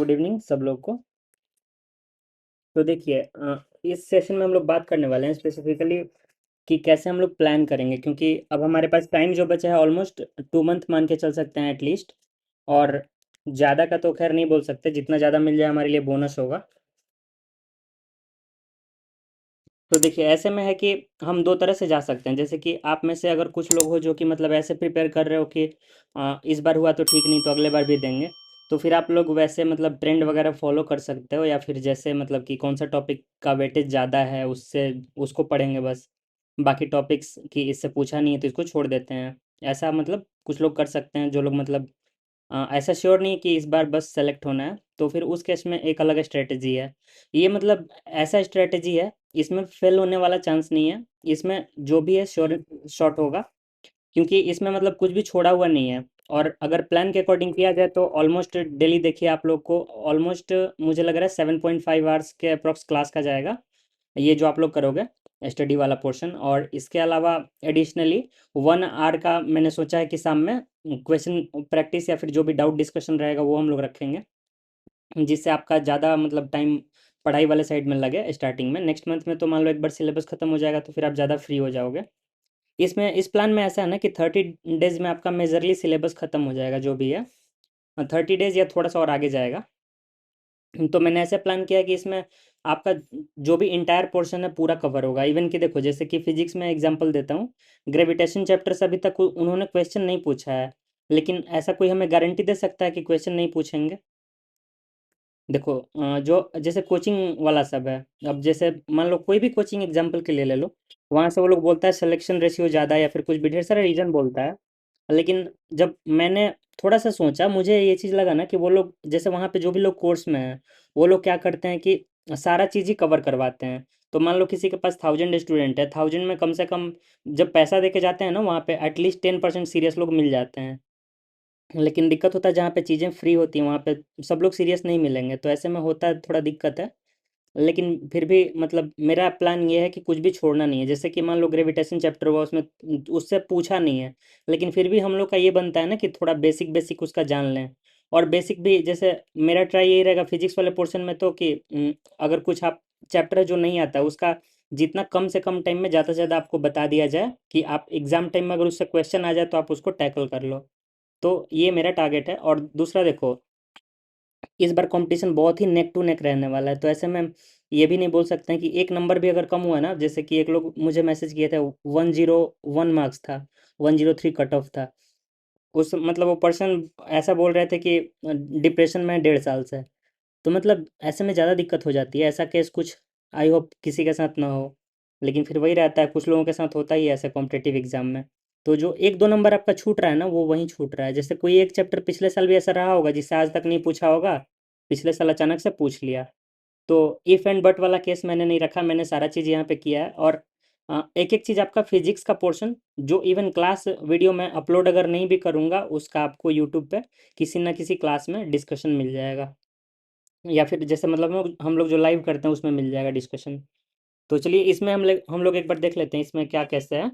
Good evening सब लोग को। तो देखिए इस सेशन में हम लोग बात करने वाले हैं स्पेसिफिकली कि कैसे हम लोग प्लान करेंगे, क्योंकि अब हमारे पास टाइम जो बचा है ऑलमोस्ट 2 मंथ मान के चल सकते हैं एटलीस्ट। और ज़्यादा का तो खैर नहीं बोल सकते, जितना ज़्यादा मिल जाए हमारे लिए बोनस होगा। तो देखिए ऐसे में है कि हम दो तरह से जा सकते हैं। जैसे कि आप में से अगर कुछ लोग हो जो कि मतलब ऐसे प्रिपेयर कर रहे हो कि इस बार हुआ तो ठीक, नहीं तो अगले बार भी देंगे। तो फिर आप लोग वैसे मतलब ट्रेंड वगैरह फॉलो कर सकते हो, या फिर जैसे मतलब कि कौन सा टॉपिक का वेटेज ज़्यादा है उससे उसको पढ़ेंगे बस। बाकी टॉपिक्स की इससे पूछा नहीं है तो इसको छोड़ देते हैं। ऐसा मतलब कुछ लोग कर सकते हैं जो लोग मतलब ऐसा श्योर नहीं है कि इस बार बस सेलेक्ट होना है, तो फिर उस केस में एक अलग स्ट्रेटजी है। ये मतलब ऐसा स्ट्रेटजी है, इसमें फेल होने वाला चांस नहीं है। इसमें जो भी है श्योर शॉट होगा, क्योंकि इसमें मतलब कुछ भी छोड़ा हुआ नहीं है। और अगर प्लान के अकॉर्डिंग किया जाए तो ऑलमोस्ट डेली देखिए आप लोग को ऑलमोस्ट मुझे लग रहा है 7.5 आवर्स के अप्रॉक्स क्लास का जाएगा, ये जो आप लोग करोगे स्टडी वाला पोर्शन। और इसके अलावा एडिशनली 1 आवर का मैंने सोचा है कि शाम में क्वेश्चन प्रैक्टिस या फिर जो भी डाउट डिस्कशन रहेगा वो हम लोग रखेंगे, जिससे आपका ज़्यादा मतलब टाइम पढ़ाई वाले साइड में लगे स्टार्टिंग में। नेक्स्ट मंथ में तो मान लो एक बार सिलेबस खत्म हो जाएगा तो फिर आप ज़्यादा फ्री हो जाओगे। इसमें इस प्लान में ऐसा है ना कि 30 डेज में आपका मेजरली सिलेबस खत्म हो जाएगा जो भी है। 30 डेज या थोड़ा सा और आगे जाएगा। तो मैंने ऐसे प्लान किया कि इसमें आपका जो भी इंटायर पोर्शन है पूरा कवर होगा। इवन कि देखो जैसे कि फिजिक्स में एग्जांपल देता हूँ, ग्रेविटेशन चैप्टर से अभी तक उन्होंने क्वेश्चन नहीं पूछा है, लेकिन ऐसा कोई हमें गारंटी दे सकता है कि क्वेश्चन नहीं पूछेंगे? देखो जो जैसे कोचिंग वाला सब है, अब जैसे मान लो कोई भी कोचिंग एग्जांपल के लिए ले लो, वहाँ से वो लोग बोलता है सिलेक्शन रेशियो ज़्यादा है या फिर कुछ भी ढेर सारा रीज़न बोलता है। लेकिन जब मैंने थोड़ा सा सोचा, मुझे ये चीज़ लगा ना कि वो लोग जैसे वहाँ पे जो भी लोग कोर्स में हैं, वो लोग क्या करते हैं कि सारा चीज़ ही कवर करवाते हैं। तो मान लो किसी के पास 1000 स्टूडेंट है, 1000 में कम से कम जब पैसा दे के जाते हैं ना वहाँ पे एटलीस्ट 10% सीरियस लोग मिल जाते हैं। लेकिन दिक्कत होता है जहाँ पे चीज़ें फ्री होती हैं वहाँ पे सब लोग सीरियस नहीं मिलेंगे, तो ऐसे में होता है थोड़ा दिक्कत है। लेकिन फिर भी मतलब मेरा प्लान ये है कि कुछ भी छोड़ना नहीं है। जैसे कि मान लो ग्रेविटेशन चैप्टर हुआ, उसमें उससे पूछा नहीं है, लेकिन फिर भी हम लोग का ये बनता है ना कि थोड़ा बेसिक बेसिक उसका जान लें। और बेसिक भी जैसे मेरा ट्राई यही रहेगा फिजिक्स वाले पोर्शन में तो कि अगर कुछ आप चैप्टर है जो नहीं आता है उसका जितना कम से कम टाइम में ज़्यादा से ज़्यादा आपको बता दिया जाए कि आप एग्जाम टाइम में अगर उससे क्वेश्चन आ जाए तो आप उसको टैकल कर लो। तो ये मेरा टारगेट है। और दूसरा देखो, इस बार कंपटीशन बहुत ही नेक टू नेक रहने वाला है, तो ऐसे में ये भी नहीं बोल सकते हैं कि एक नंबर भी अगर कम हुआ ना, जैसे कि एक लोग मुझे मैसेज किए थे 101 मार्क्स था, 103 कट ऑफ था। उस मतलब वो पर्सन ऐसा बोल रहे थे कि डिप्रेशन में 1.5 साल से। तो मतलब ऐसे में ज़्यादा दिक्कत हो जाती है। ऐसा केस कुछ आई होप किसी के साथ ना हो, लेकिन फिर वही रहता है, कुछ लोगों के साथ होता ही है ऐसा कॉम्पिटेटिव एग्जाम में। तो जो 1-2 नंबर आपका छूट रहा है ना वो वहीं छूट रहा है। जैसे कोई एक चैप्टर पिछले साल भी ऐसा रहा होगा जिससे आज तक नहीं पूछा होगा, पिछले साल अचानक से पूछ लिया। तो इफ़ एंड बट वाला केस मैंने नहीं रखा, मैंने सारा चीज़ यहाँ पे किया है। और एक एक चीज़ आपका फिजिक्स का पोर्शन जो इवन क्लास वीडियो में अपलोड अगर नहीं भी करूँगा उसका आपको यूट्यूब पे किसी ना किसी क्लास में डिस्कशन मिल जाएगा, या फिर जैसे मतलब हम लोग जो लाइव करते हैं उसमें मिल जाएगा डिस्कशन। तो चलिए इसमें हम लोग एक बार देख लेते हैं इसमें क्या कैसे है।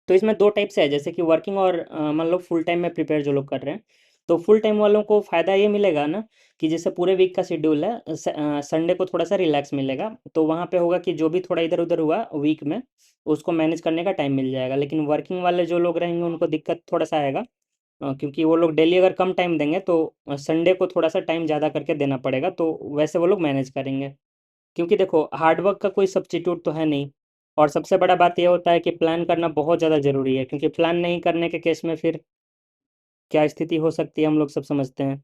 तो इसमें दो टाइप से है, जैसे कि वर्किंग और मान लो फुल टाइम में प्रिपेयर जो लोग कर रहे हैं। तो फुल टाइम वालों को फ़ायदा ये मिलेगा ना कि जैसे पूरे वीक का शेड्यूल है, संडे को थोड़ा सा रिलैक्स मिलेगा, तो वहाँ पे होगा कि जो भी थोड़ा इधर उधर हुआ वीक में उसको मैनेज करने का टाइम मिल जाएगा। लेकिन वर्किंग वाले जो लोग रहेंगे उनको दिक्कत थोड़ा सा आएगा, क्योंकि वो लोग डेली अगर कम टाइम देंगे तो संडे को थोड़ा सा टाइम ज़्यादा करके देना पड़ेगा, तो वैसे वो लोग मैनेज करेंगे। क्योंकि देखो हार्डवर्क का कोई सब्स्टिट्यूट तो है नहीं। और सबसे बड़ा बात यह होता है कि प्लान करना बहुत ज़्यादा ज़रूरी है, क्योंकि प्लान नहीं करने के केस में फिर क्या स्थिति हो सकती है हम लोग सब समझते हैं।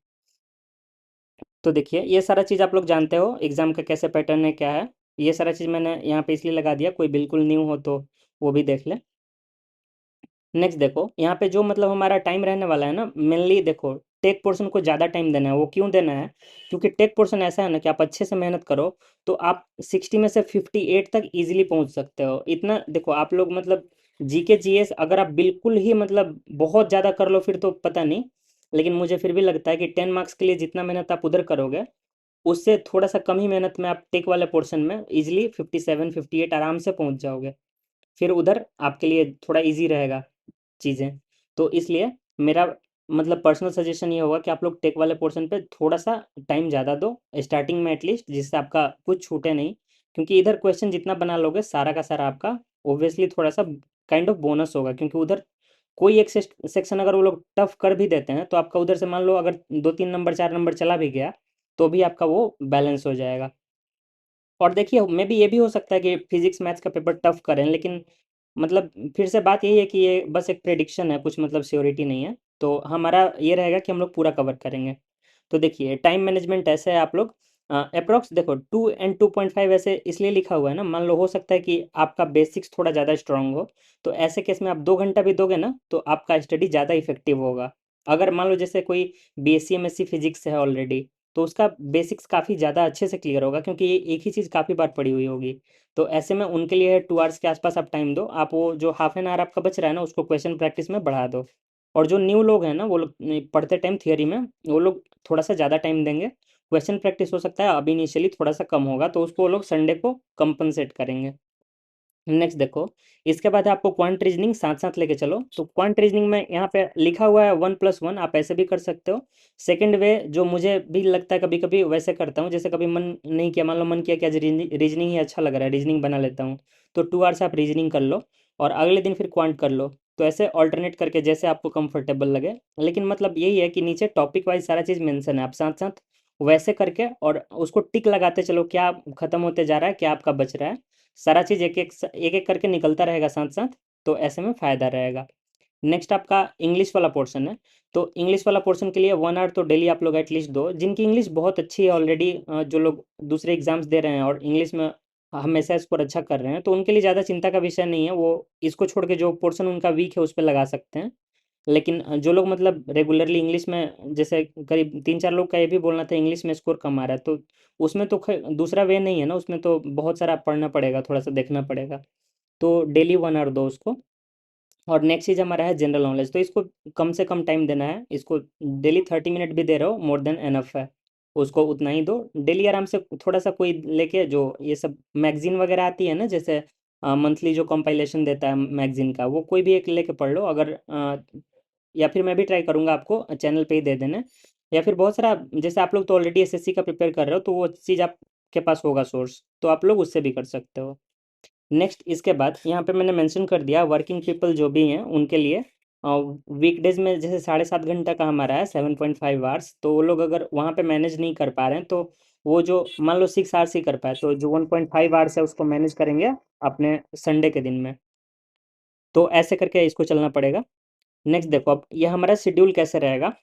तो देखिए ये सारा चीज़ आप लोग जानते हो एग्ज़ाम का कैसे पैटर्न है क्या है। ये सारा चीज़ मैंने यहाँ पे इसलिए लगा दिया, कोई बिल्कुल न्यू हो तो वो भी देख ले। नेक्स्ट देखो यहाँ पे जो मतलब हमारा टाइम रहने वाला है ना, मेनली देखो टेक पोर्शन को ज़्यादा टाइम देना है। वो क्यों देना है? क्योंकि टेक पोर्शन ऐसा है ना कि आप अच्छे से मेहनत करो तो आप 60 में से 58 तक इजीली पहुंच सकते हो। इतना देखो आप लोग मतलब जीके जीएस अगर आप बिल्कुल ही मतलब बहुत ज़्यादा कर लो फिर तो पता नहीं, लेकिन मुझे फिर भी लगता है कि 10 मार्क्स के लिए जितना मेहनत आप उधर करोगे उससे थोड़ा सा कम ही मेहनत में आप टेक वाले पोर्शन में इजीली 57 58 आराम से पहुंच जाओगे। फिर उधर आपके लिए थोड़ा इजी रहेगा चीज़ें। तो इसलिए मेरा मतलब पर्सनल सजेशन ये होगा कि आप लोग टेक वाले पोर्शन पे थोड़ा सा टाइम ज़्यादा दो स्टार्टिंग में एटलीस्ट, जिससे आपका कुछ छूटे नहीं, क्योंकि इधर क्वेश्चन जितना बना लोगे सारा का सारा आपका ऑब्वियसली थोड़ा सा काइंड ऑफ बोनस होगा, क्योंकि उधर कोई एक सेक्शन अगर वो लोग टफ कर भी देते हैं तो आपका उधर से मान लो अगर 2-3 नंबर 4 नंबर चला भी गया तो भी आपका वो बैलेंस हो जाएगा। और देखिए मे बी ये भी हो सकता है कि फिजिक्स मैथ्स का पेपर टफ करें, लेकिन मतलब फिर से बात यही है कि ये बस एक प्रेडिक्शन है, कुछ मतलब श्योरिटी नहीं है, तो हमारा ये रहेगा कि हम लोग पूरा कवर करेंगे। तो देखिए टाइम मैनेजमेंट ऐसे है, आप लोग अप्रोक्स देखो 2 and 2.5 ऐसे इसलिए लिखा हुआ है ना, मान लो हो सकता है कि आपका बेसिक्स थोड़ा ज़्यादा स्ट्रांग हो, तो ऐसे केस में आप 2 घंटा भी दोगे ना तो आपका स्टडी ज़्यादा इफेक्टिव होगा। अगर मान लो जैसे कोई BSc MSc फिजिक्स है ऑलरेडी, तो उसका बेसिक्स काफ़ी ज़्यादा अच्छे से क्लियर होगा, क्योंकि ये एक ही चीज़ काफ़ी बार पढ़ी हुई होगी। तो ऐसे में उनके लिए 2 आवर्स के आसपास आप टाइम दो, आप वो जो हाफ एन आवर आपका बच रहा है ना उसको क्वेश्चन प्रैक्टिस में बढ़ा दो। और जो न्यू लोग हैं ना वो लोग पढ़ते टाइम थियरी में वो लोग थोड़ा सा ज़्यादा टाइम देंगे। क्वेश्चन प्रैक्टिस हो सकता है अभी इनिशियली थोड़ा सा कम होगा, तो उसको वो लोग संडे को कंपनसेट करेंगे। नेक्स्ट देखो, इसके बाद है आपको क्वांट रीजनिंग साथ साथ लेके चलो। तो क्वांट रीजनिंग में यहाँ पे लिखा हुआ है 1+1, आप ऐसे भी कर सकते हो। सेकंड वे जो मुझे भी लगता है कभी कभी वैसे करता हूँ, जैसे कभी मन नहीं किया, मान लो मन किया कि आज रीजनिंग ही अच्छा लग रहा है, रीजनिंग बना लेता हूँ, तो 2 आवर्स आप रीजनिंग कर लो और अगले दिन फिर क्वांट कर लो। तो ऐसे ऑल्टरनेट करके जैसे आपको कंफर्टेबल लगे, लेकिन मतलब यही है कि नीचे टॉपिक वाइज सारा चीज़ मेंशन है, आप साथ साथ वैसे करके और उसको टिक लगाते चलो, क्या खत्म होते जा रहा है क्या आपका बच रहा है, सारा चीज़ एक एक करके निकलता रहेगा साथ साथ, तो ऐसे में फ़ायदा रहेगा। नेक्स्ट आपका इंग्लिश वाला पोर्शन है। तो इंग्लिश वाला पोर्शन के लिए 1 आवर तो डेली आप लोग एटलीस्ट दो, जिनकी इंग्लिश बहुत अच्छी है ऑलरेडी, जो लोग दूसरे एग्जाम्स दे रहे हैं और इंग्लिश में हमेशा स्कोर अच्छा कर रहे हैं, तो उनके लिए ज़्यादा चिंता का विषय नहीं है, वो इसको छोड़ के जो पोर्शन उनका वीक है उस पर लगा सकते हैं। लेकिन जो लोग मतलब रेगुलरली इंग्लिश में, जैसे करीब 3-4 लोग का ये भी बोलना था इंग्लिश में स्कोर कम आ रहा है, तो उसमें तो दूसरा वे नहीं है ना, उसमें तो बहुत सारा पढ़ना पड़ेगा, थोड़ा सा देखना पड़ेगा। तो डेली 1 आवर दो उसको। और नेक्स्ट चीज़ हमारा है जनरल नॉलेज, तो इसको कम से कम टाइम देना है, इसको डेली 30 मिनट भी दे रहे हो मोर देन एनफ है, उसको उतना ही दो डेली आराम से। थोड़ा सा कोई लेके जो ये सब मैगजीन वगैरह आती है ना, जैसे मंथली जो कंपाइलेशन देता है मैगजीन का, वो कोई भी एक लेके पढ़ लो अगर या फिर मैं भी ट्राई करूँगा आपको चैनल पे ही दे देने, या फिर बहुत सारा जैसे आप लोग तो ऑलरेडी एसएससी का प्रिपेयर कर रहे हो तो वो चीज़ आपके पास होगा सोर्स, तो आप लोग उससे भी कर सकते हो। नेक्स्ट इसके बाद यहाँ पे मैंने मेंशन कर दिया वर्किंग पीपल जो भी हैं उनके लिए वीकडेज में जैसे 7.5 घंटा का हमारा है 7.5 आवर्स, तो वो लोग अगर वहाँ पे मैनेज नहीं कर पा रहे हैं तो वो जो मान लो 6 आवर्स ही कर पाए, तो जो 1.5 आवर्स है उसको मैनेज करेंगे अपने संडे के दिन में। तो ऐसे करके इसको चलना पड़ेगा। नेक्स्ट देखो अब ये हमारा शेड्यूल कैसे रहेगा।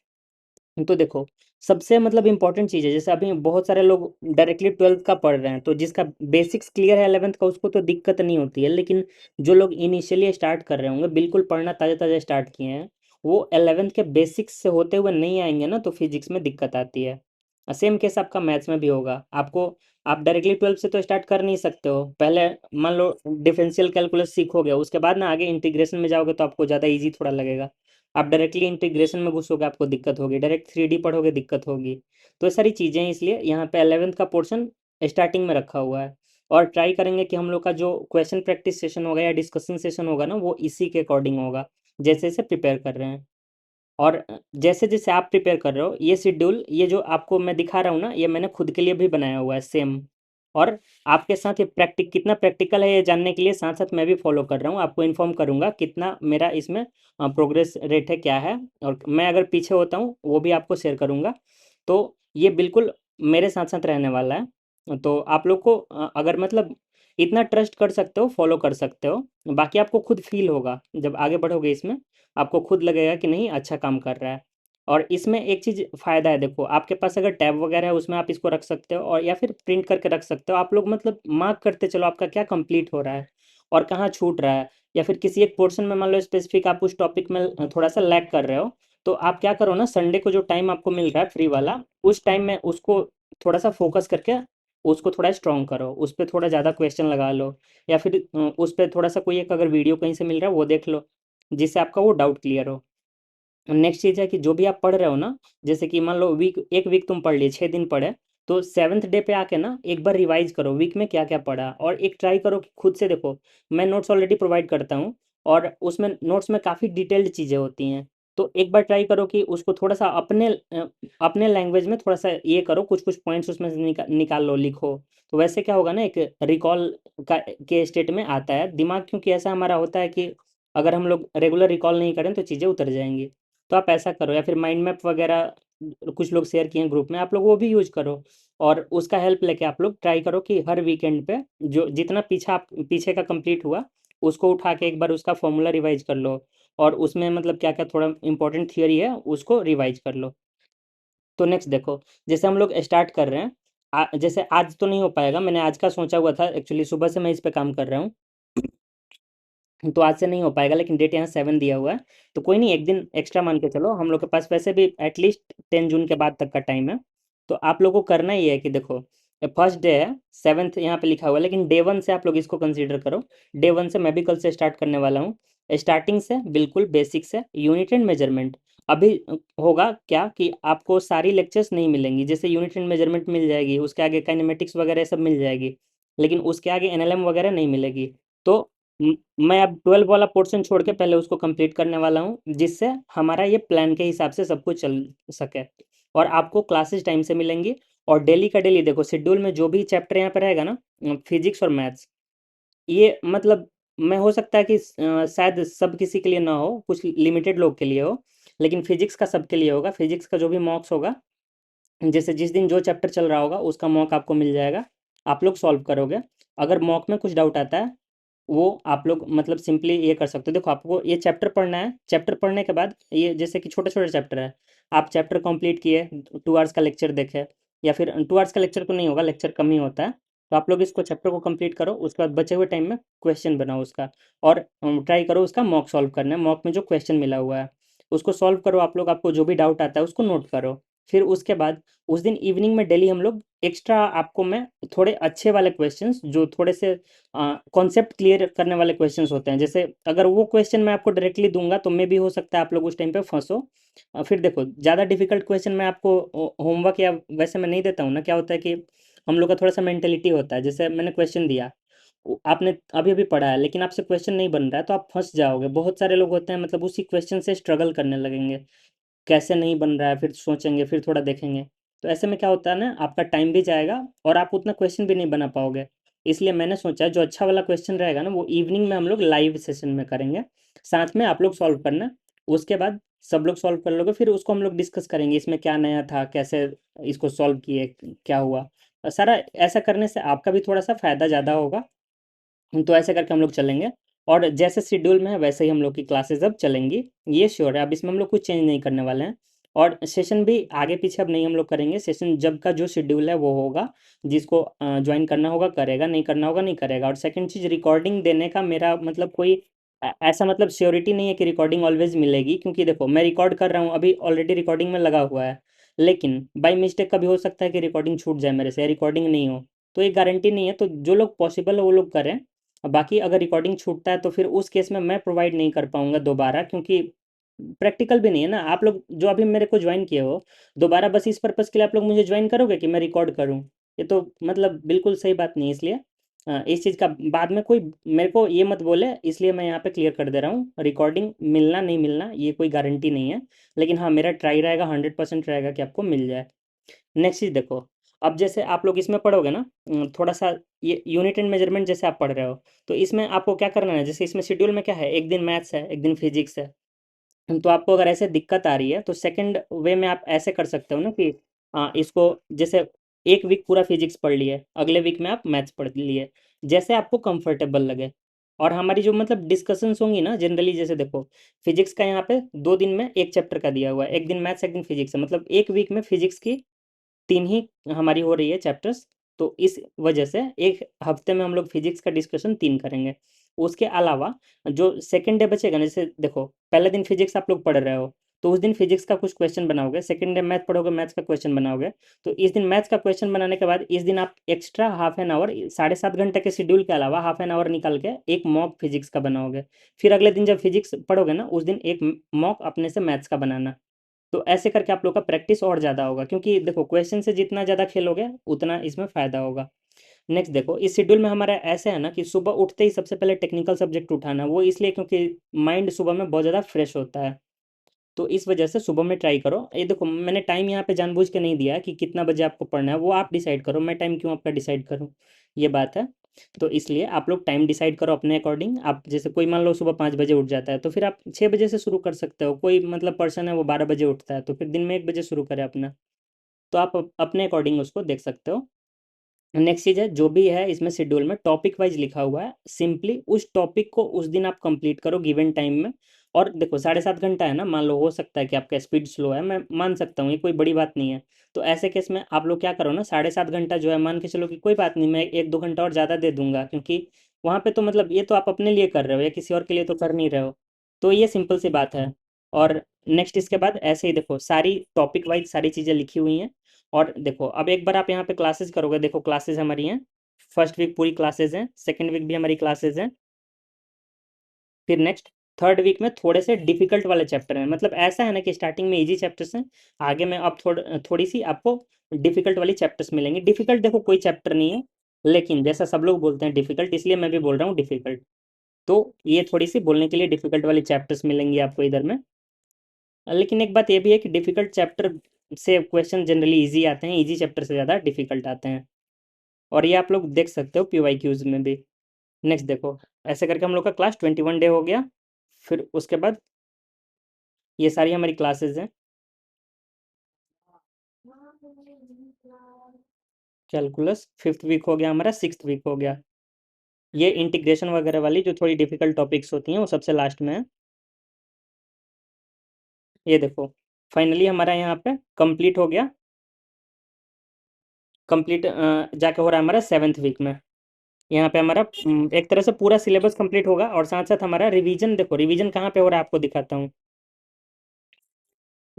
तो देखो सबसे मतलब इंपॉर्टेंट चीज़ है, जैसे अभी बहुत सारे लोग डायरेक्टली 12th का पढ़ रहे हैं, तो जिसका बेसिक्स क्लियर है 11th का उसको तो दिक्कत नहीं होती है, लेकिन जो लोग इनिशियली स्टार्ट कर रहे होंगे बिल्कुल पढ़ना ताज़ा ताज़ा स्टार्ट किए हैं, वो 11th के बेसिक्स से होते हुए नहीं आएंगे ना, तो फिजिक्स में दिक्कत आती है। सेम केस आपका मैथ्स में भी होगा। आपको आप डायरेक्टली 12th से तो स्टार्ट कर नहीं सकते हो, पहले मान लो डिफरेंशियल कैलकुलस सीखोगे, उसके बाद ना आगे इंटीग्रेशन में जाओगे तो आपको ज़्यादा ईजी थोड़ा लगेगा। आप डायरेक्टली इंटीग्रेशन में घुसोगे आपको दिक्कत होगी, डायरेक्ट 3D पढ़ोगे दिक्कत होगी। तो ये सारी चीज़ें हैं, इसलिए यहाँ पे 11th का पोर्शन स्टार्टिंग में रखा हुआ है। और ट्राई करेंगे कि हम लोग का जो क्वेश्चन प्रैक्टिस सेशन होगा या डिस्कशन सेशन होगा ना वो इसी के अकॉर्डिंग होगा, जैसे जैसे प्रिपेयर कर रहे हैं। और जैसे जैसे आप प्रिपेयर कर रहे हो ये शेड्यूल, ये जो आपको मैं दिखा रहा हूँ ना, ये मैंने खुद के लिए भी बनाया हुआ है सेम। और आपके साथ ये कितना प्रैक्टिकल है ये जानने के लिए साथ साथ मैं भी फॉलो कर रहा हूँ, आपको इन्फॉर्म करूँगा कितना मेरा इसमें प्रोग्रेस रेट है क्या है, और मैं अगर पीछे होता हूँ वो भी आपको शेयर करूँगा। तो ये बिल्कुल मेरे साथ साथ रहने वाला है, तो आप लोग को अगर मतलब इतना ट्रस्ट कर सकते हो, फॉलो कर सकते हो। बाकी आपको खुद फील होगा जब आगे बढ़ोगे इसमें, आपको खुद लगेगा कि नहीं अच्छा काम कर रहा है। और इसमें एक चीज़ फ़ायदा है, देखो आपके पास अगर टैब वगैरह है उसमें आप इसको रख सकते हो, और या फिर प्रिंट करके रख सकते हो। आप लोग मतलब मार्क करते चलो आपका क्या कंप्लीट हो रहा है और कहाँ छूट रहा है, या फिर किसी एक पोर्शन में मान लो स्पेसिफिक आप उस टॉपिक में थोड़ा सा लैग कर रहे हो, तो आप क्या करो ना, संडे को जो टाइम आपको मिल रहा है फ्री वाला, उस टाइम में उसको थोड़ा सा फोकस करके उसको थोड़ा स्ट्रॉन्ग करो, उस पर थोड़ा ज़्यादा क्वेश्चन लगा लो, या फिर उस पर थोड़ा सा कोई एक अगर वीडियो कहीं से मिल रहा है वो देख लो, जिससे आपका वो डाउट क्लियर हो। नेक्स्ट चीज़ है कि जो भी आप पढ़ रहे हो ना, जैसे कि मान लो एक वीक तुम पढ़ लिए 6 दिन पढ़े, तो 7th डे पे आके ना एक बार रिवाइज करो वीक में क्या क्या पढ़ा, और एक ट्राई करो कि खुद से देखो। मैं नोट्स ऑलरेडी प्रोवाइड करता हूँ और उसमें नोट्स में काफ़ी डिटेल्ड चीज़ें होती हैं, तो एक बार ट्राई करो कि उसको थोड़ा-सा अपने लैंग्वेज में थोड़ा-सा ये करो, कुछ-कुछ पॉइंट्स उसमें से निकाल लो, लिखो। तो वैसे क्या होगा ना, एक रिकॉल का के स्टेट में आता है। दिमाग क्योंकि ऐसा हमारा होता है कि अगर हम लोग रेगुलर रिकॉल नहीं करें तो चीज़ें उतर जाएँगी। तो आप ऐसा करो, या फिर माइंड मैप वगैरह कुछ लोग शेयर किए हैं ग्रुप में, आप लोग वो भी यूज़ करो। और उसका हेल्प लेके आप लोग ट्राई करो कि हर वीकेंड पे जो जितना पीछे का कंप्लीट हुआ, उसको उठा के एक बार उसका फ़ॉर्मूला रिवाइज़ कर लो। और उसमें मतलब क्या-क्या थोड़ा इम्पोर्टेंट थियरी है, उसको रिवाइज़ कर लो। तो नेक्स्ट देखो, जैसे हम लोग स्टार्ट कर रहे हैं, जैसे आज तो नहीं हो पाएगा, मैंने आज का सोचा हुआ था, एक्चुअली सुबह से मैं इस पे काम कर रहा हूँ। तो आज से नहीं हो पाएगा, लेकिन डेट यहाँ 7 दिया हुआ है। तो कोई नहीं, एक दिन एक्स्ट्रा मान के चलो, हम लोग के पास वैसे भी एटलीस्ट 10 जून के बाद तक का टाइम है। तो आप लोगों को करना ही है कि देखो, फर्स्ट डे है, 7th यहाँ पे लिखा हुआ है, लेकिन डे 1 से आप लोग इसको कंसीडर करो। डे 1 से मैं भी कल से स्टार्ट करने वाला हूँ। स्टार्टिंग से बिल्कुल बेसिक से यूनिट एंड मेजरमेंट। अभी होगा क्या कि आपको सारी लेक्चर्स नहीं मिलेंगी, जैसे यूनिट एंड मेजरमेंट मिल जाएगी, उसके आगे काइनेमेटिक्स वगैरह सब मिल जाएगी, लेकिन उसके आगे एनएलएम वगैरह नहीं मिलेगी। तो मैं अब 12 वाला पोर्शन छोड़ के पहले उसको कंप्लीट करने वाला हूँ, जिससे हमारा ये प्लान के हिसाब से सब कुछ चल सके। और आपको क्लासेस टाइम से मिलेंगी। और डेली का डेली देखो, शेड्यूल में जो भी चैप्टर यहाँ पे रहेगा ना, फिजिक्स और मैथ्स, ये मतलब मैं हो सकता है कि शायद सब किसी के लिए ना हो, कुछ लिमिटेड लोग के लिए हो, लेकिन फिजिक्स का सबके लिए होगा। फिजिक्स का जो भी मॉक्स होगा, जैसे जिस दिन जो चैप्टर चल रहा होगा उसका मॉक आपको मिल जाएगा, आप लोग सॉल्व करोगे। अगर मॉक में कुछ डाउट आता है, वो आप लोग मतलब सिंपली ये कर सकते हो। देखो, आपको ये चैप्टर पढ़ना है, चैप्टर पढ़ने के बाद ये जैसे कि छोटे छोटे चैप्टर है, आप चैप्टर कंप्लीट किए, 2 आवर्स का लेक्चर देखे, या फिर 2 आवर्स का लेक्चर तो नहीं होगा, लेक्चर कम ही होता है। तो आप लोग इसको चैप्टर को कंप्लीट करो, उसके बाद बचे हुए टाइम में क्वेश्चन बनाओ उसका। और ट्राई करो उसका मॉक सॉल्व करना है, मॉक में जो क्वेश्चन मिला हुआ है उसको सॉल्व करो आप लोग। आपको जो भी डाउट आता है उसको नोट करो। फिर उसके बाद उस दिन इवनिंग में डेली हम लोग एक्स्ट्रा, आपको मैं थोड़े अच्छे वाले क्वेश्चंस, जो थोड़े से कॉन्सेप्ट क्लियर करने वाले क्वेश्चंस होते हैं, जैसे अगर वो क्वेश्चन मैं आपको डायरेक्टली दूंगा तो मे भी हो सकता है आप लोग उस टाइम पे फंसो। फिर देखो, ज़्यादा डिफिकल्ट क्वेश्चन मैं आपको होमवर्क या वैसे मैं नहीं देता हूँ ना। क्या होता है कि हम लोग का थोड़ा सा मेंटेलिटी होता है, जैसे मैंने क्वेश्चन दिया, आपने अभी अभी पढ़ा है, लेकिन आपसे क्वेश्चन नहीं बन रहा है, तो आप फंस जाओगे। बहुत सारे लोग होते हैं, मतलब उसी क्वेश्चन से स्ट्रगल करने लगेंगे, कैसे नहीं बन रहा है, फिर सोचेंगे, फिर थोड़ा देखेंगे। तो ऐसे में क्या होता है ना, आपका टाइम भी जाएगा और आप उतना क्वेश्चन भी नहीं बना पाओगे। इसलिए मैंने सोचा जो अच्छा वाला क्वेश्चन रहेगा ना, वो इवनिंग में हम लोग लाइव सेशन में करेंगे, साथ में आप लोग सॉल्व करना। उसके बाद सब लोग सॉल्व कर लोगे, फिर उसको हम लोग डिस्कस करेंगे, इसमें क्या नया था, कैसे इसको सॉल्व किए, क्या हुआ। सारा ऐसा करने से आपका भी थोड़ा सा फायदा ज़्यादा होगा। तो ऐसे करके हम लोग चलेंगे। और जैसे शेड्यूल में है वैसे ही हम लोग की क्लासेस अब चलेंगी, ये श्योर है। अब इसमें हम लोग कुछ चेंज नहीं करने वाले हैं। और सेशन भी आगे पीछे अब नहीं हम लोग करेंगे, सेशन जब का जो शेड्यूल है वो होगा। जिसको ज्वाइन करना होगा करेगा, नहीं करना होगा नहीं करेगा। और सेकंड चीज़, रिकॉर्डिंग देने का मेरा मतलब कोई ऐसा मतलब श्योरिटी नहीं है कि रिकॉर्डिंग ऑलवेज मिलेगी, क्योंकि देखो मैं रिकॉर्ड कर रहा हूँ अभी, ऑलरेडी रिकॉर्डिंग में लगा हुआ है, लेकिन बाई मिस्टेक कभी हो सकता है कि रिकॉर्डिंग छूट जाए मेरे से, या रिकॉर्डिंग नहीं हो। तो ये गारंटी नहीं है, तो जो लोग पॉसिबल है वो लोग करें। बाकी अगर रिकॉर्डिंग छूटता है तो फिर उस केस में मैं प्रोवाइड नहीं कर पाऊंगा दोबारा, क्योंकि प्रैक्टिकल भी नहीं है ना। आप लोग जो अभी मेरे को ज्वाइन किए हो, दोबारा बस इस पर्पज़ के लिए आप लोग मुझे ज्वाइन करोगे कि मैं रिकॉर्ड करूं? ये तो मतलब बिल्कुल सही बात नहीं है। इसलिए इस चीज़ का बाद में कोई मेरे को ये मत बोले, इसलिए मैं यहाँ पे क्लियर कर दे रहा हूँ, रिकॉर्डिंग मिलना नहीं मिलना ये कोई गारंटी नहीं है। लेकिन हाँ, मेरा ट्राई रहेगा, 100% रहेगा कि आपको मिल जाए। नेक्स्ट चीज़ देखो, अब जैसे आप लोग इसमें पढ़ोगे ना, थोड़ा सा ये यूनिट एंड मेजरमेंट जैसे आप पढ़ रहे हो, तो इसमें आपको क्या करना है, जैसे इसमें शेड्यूल में क्या है, एक दिन मैथ्स है, एक दिन फिजिक्स है। तो आपको अगर ऐसे दिक्कत आ रही है तो सेकंड वे में आप ऐसे कर सकते हो ना कि इसको जैसे एक वीक पूरा फिजिक्स पढ़ लिए, अगले वीक में आप मैथ्स पढ़ लिए, जैसे आपको कंफर्टेबल लगे। और हमारी जो मतलब डिस्कशंस होंगी ना जनरली, जैसे देखो, फिजिक्स का यहाँ पे 2 दिन में एक चैप्टर का दिया हुआ है, एक दिन मैथ्स एक दिन फिजिक्स है, मतलब एक वीक में फिजिक्स की 3 ही हमारी हो रही है चैप्टर्स। तो इस वजह से एक हफ्ते में हम लोग फिजिक्स का डिस्कशन 3 करेंगे। उसके अलावा जो सेकंड डे बचेगा ना, जैसे देखो पहले दिन फिजिक्स आप लोग पढ़ रहे हो, तो उस दिन फिजिक्स का कुछ क्वेश्चन बनाओगे, सेकंड डे मैथ पढ़ोगे, मैथ्स का क्वेश्चन बनाओगे। तो इस दिन मैथ्स का क्वेश्चन बनाने के बाद इस दिन आप एक्स्ट्रा हाफ एन आवर, 7.5 घंटे के शेड्यूल के अलावा हाफ एन आवर निकाल के एक मॉक फिजिक्स का बनाओगे। फिर अगले दिन जब फिजिक्स पढ़ोगे ना, उस दिन एक मॉक अपने से मैथ्स का बनाना। तो ऐसे करके आप लोग का प्रैक्टिस और ज़्यादा होगा, क्योंकि देखो क्वेश्चन से जितना ज़्यादा खेलोगे उतना इसमें फ़ायदा होगा। नेक्स्ट देखो, इस शेड्यूल में हमारा ऐसे है ना कि सुबह उठते ही सबसे पहले टेक्निकल सब्जेक्ट उठाना, वो इसलिए क्योंकि माइंड सुबह में बहुत ज़्यादा फ्रेश होता है। तो इस वजह से सुबह में ट्राई करो। ये देखो मैंने टाइम यहाँ पे जानबूझ के नहीं दिया है कि कितना बजे आपको पढ़ना है, वो आप डिसाइड करो, मैं टाइम क्यों आपका डिसाइड करूँ, ये बात है। तो इसलिए आप लोग टाइम डिसाइड करो अपने अकॉर्डिंग। आप जैसे कोई मान लो सुबह 5 बजे उठ जाता है, तो फिर आप 6 बजे से शुरू कर सकते हो। कोई मतलब पर्सन है वो 12 बजे उठता है, तो फिर दिन में 1 बजे शुरू करें अपना। तो आप अपने अकॉर्डिंग उसको देख सकते हो। नेक्स्ट चीज़ है, जो भी है इसमें शेड्यूल में टॉपिक वाइज लिखा हुआ है, सिंपली उस टॉपिक को उस दिन आप कंप्लीट करो गिवन टाइम में। और देखो 7.5 घंटा है ना, मान लो हो सकता है कि आपका स्पीड स्लो है, मैं मान सकता हूँ, ये कोई बड़ी बात नहीं है। तो ऐसे केस में आप लोग क्या करो ना, 7.5 घंटा जो है मान के चलो कि कोई बात नहीं, मैं 1-2 घंटा और ज़्यादा दे दूंगा, क्योंकि वहाँ पे तो मतलब ये तो आप अपने लिए कर रहे हो या किसी और के लिए तो कर नहीं रहे हो। तो ये सिंपल सी बात है। और नेक्स्ट इसके बाद ऐसे ही देखो सारी टॉपिक वाइज सारी चीज़ें लिखी हुई हैं। और देखो अब एक बार आप यहाँ पे क्लासेस करोगे, देखो क्लासेस हमारी हैं, फर्स्ट वीक पूरी क्लासेस हैं, सेकंड वीक भी हमारी क्लासेस हैं। फिर नेक्स्ट थर्ड वीक में थोड़े से डिफिकल्ट वाले चैप्टर हैं, मतलब ऐसा है ना कि स्टार्टिंग में इजी चैप्टर्स हैं, आगे में अब थोड़ी सी आपको डिफिकल्ट वाली चैप्टर्स मिलेंगे। डिफिकल्ट देखो कोई चैप्टर नहीं है, लेकिन जैसा सब लोग बोलते हैं डिफिकल्ट, इसलिए मैं भी बोल रहा हूँ डिफिकल्ट। तो ये थोड़ी सी बोलने के लिए डिफिकल्ट वाली चैप्टर्स मिलेंगी आपको इधर में। लेकिन एक बात ये भी है कि डिफिकल्ट चैप्टर से क्वेश्चन जनरली इजी आते हैं, इजी चैप्टर से ज़्यादा डिफिकल्ट आते हैं। और ये आप लोग देख सकते हो PYQs में भी। नेक्स्ट देखो, ऐसे करके हम लोग का क्लास 21 डे हो गया। फिर उसके बाद ये सारी हमारी क्लासेस हैं। कैलकुलस फिफ्थ वीक हो गया, हमारा सिक्स्थ वीक हो गया। ये इंटीग्रेशन वगैरह वाली जो थोड़ी डिफिकल्ट टॉपिक्स होती हैं वो सबसे लास्ट में है। ये देखो फाइनली हमारा यहाँ पे कंप्लीट हो गया। कंप्लीट जाके हो रहा है हमारा 7th वीक में। यहाँ पे हमारा एक तरह से पूरा सिलेबस कंप्लीट होगा, और साथ साथ हमारा रिवीजन, देखो रिवीजन कहाँ पे हो रहा है आपको दिखाता हूँ।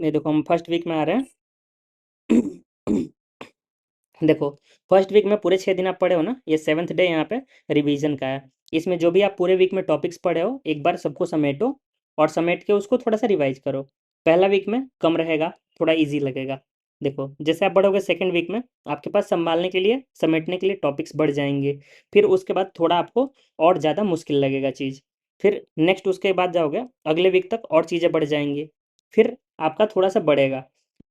ये देखो हम फर्स्ट वीक में आ रहे हैं। देखो फर्स्ट वीक में पूरे 6 दिन आप पढ़े हो ना, ये 7th डे यहाँ पे रिवीजन का है। इसमें जो भी आप पूरे वीक में टॉपिक्स पढ़े हो एक बार सबको समेटो, और समेट के उसको थोड़ा सा रिवाइज करो। पहला वीक में कम रहेगा, थोड़ा इजी लगेगा। देखो जैसे आप बढ़ोगे सेकंड वीक में आपके पास संभालने के लिए समेटने के लिए टॉपिक्स बढ़ जाएंगे। फिर उसके बाद थोड़ा आपको और ज़्यादा मुश्किल लगेगा चीज़। फिर नेक्स्ट उसके बाद जाओगे अगले वीक तक और चीज़ें बढ़ जाएंगी। फिर आपका थोड़ा सा बढ़ेगा।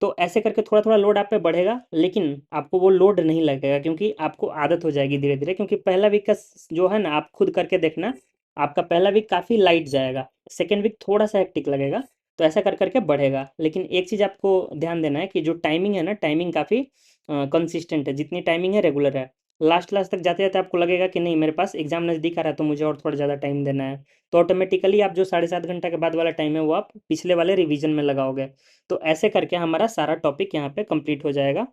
तो ऐसे करके थोड़ा थोड़ा लोड आप पे बढ़ेगा, लेकिन आपको वो लोड नहीं लगेगा, क्योंकि आपको आदत हो जाएगी धीरे धीरे। क्योंकि पहला वीक का जो है ना, आप खुद करके देखना, आपका पहला वीक काफ़ी लाइट जाएगा, सेकेंड वीक थोड़ा सा हेक्टिक लगेगा। तो ऐसा कर करके बढ़ेगा। लेकिन एक चीज़ आपको ध्यान देना है कि जो टाइमिंग है ना, टाइमिंग काफ़ी कंसिस्टेंट है, जितनी टाइमिंग है रेगुलर है। लास्ट लास्ट तक जाते जाते आपको लगेगा कि नहीं मेरे पास एग्जाम नज़दीक आ रहा है, तो मुझे और थोड़ा ज़्यादा टाइम देना है। तो ऑटोमेटिकली आप जो 7.5 घंटा के बाद वाला टाइम है वो आप पिछले वाले रिवीजन में लगाओगे। तो ऐसे करके हमारा सारा टॉपिक यहाँ पे कंप्लीट हो जाएगा।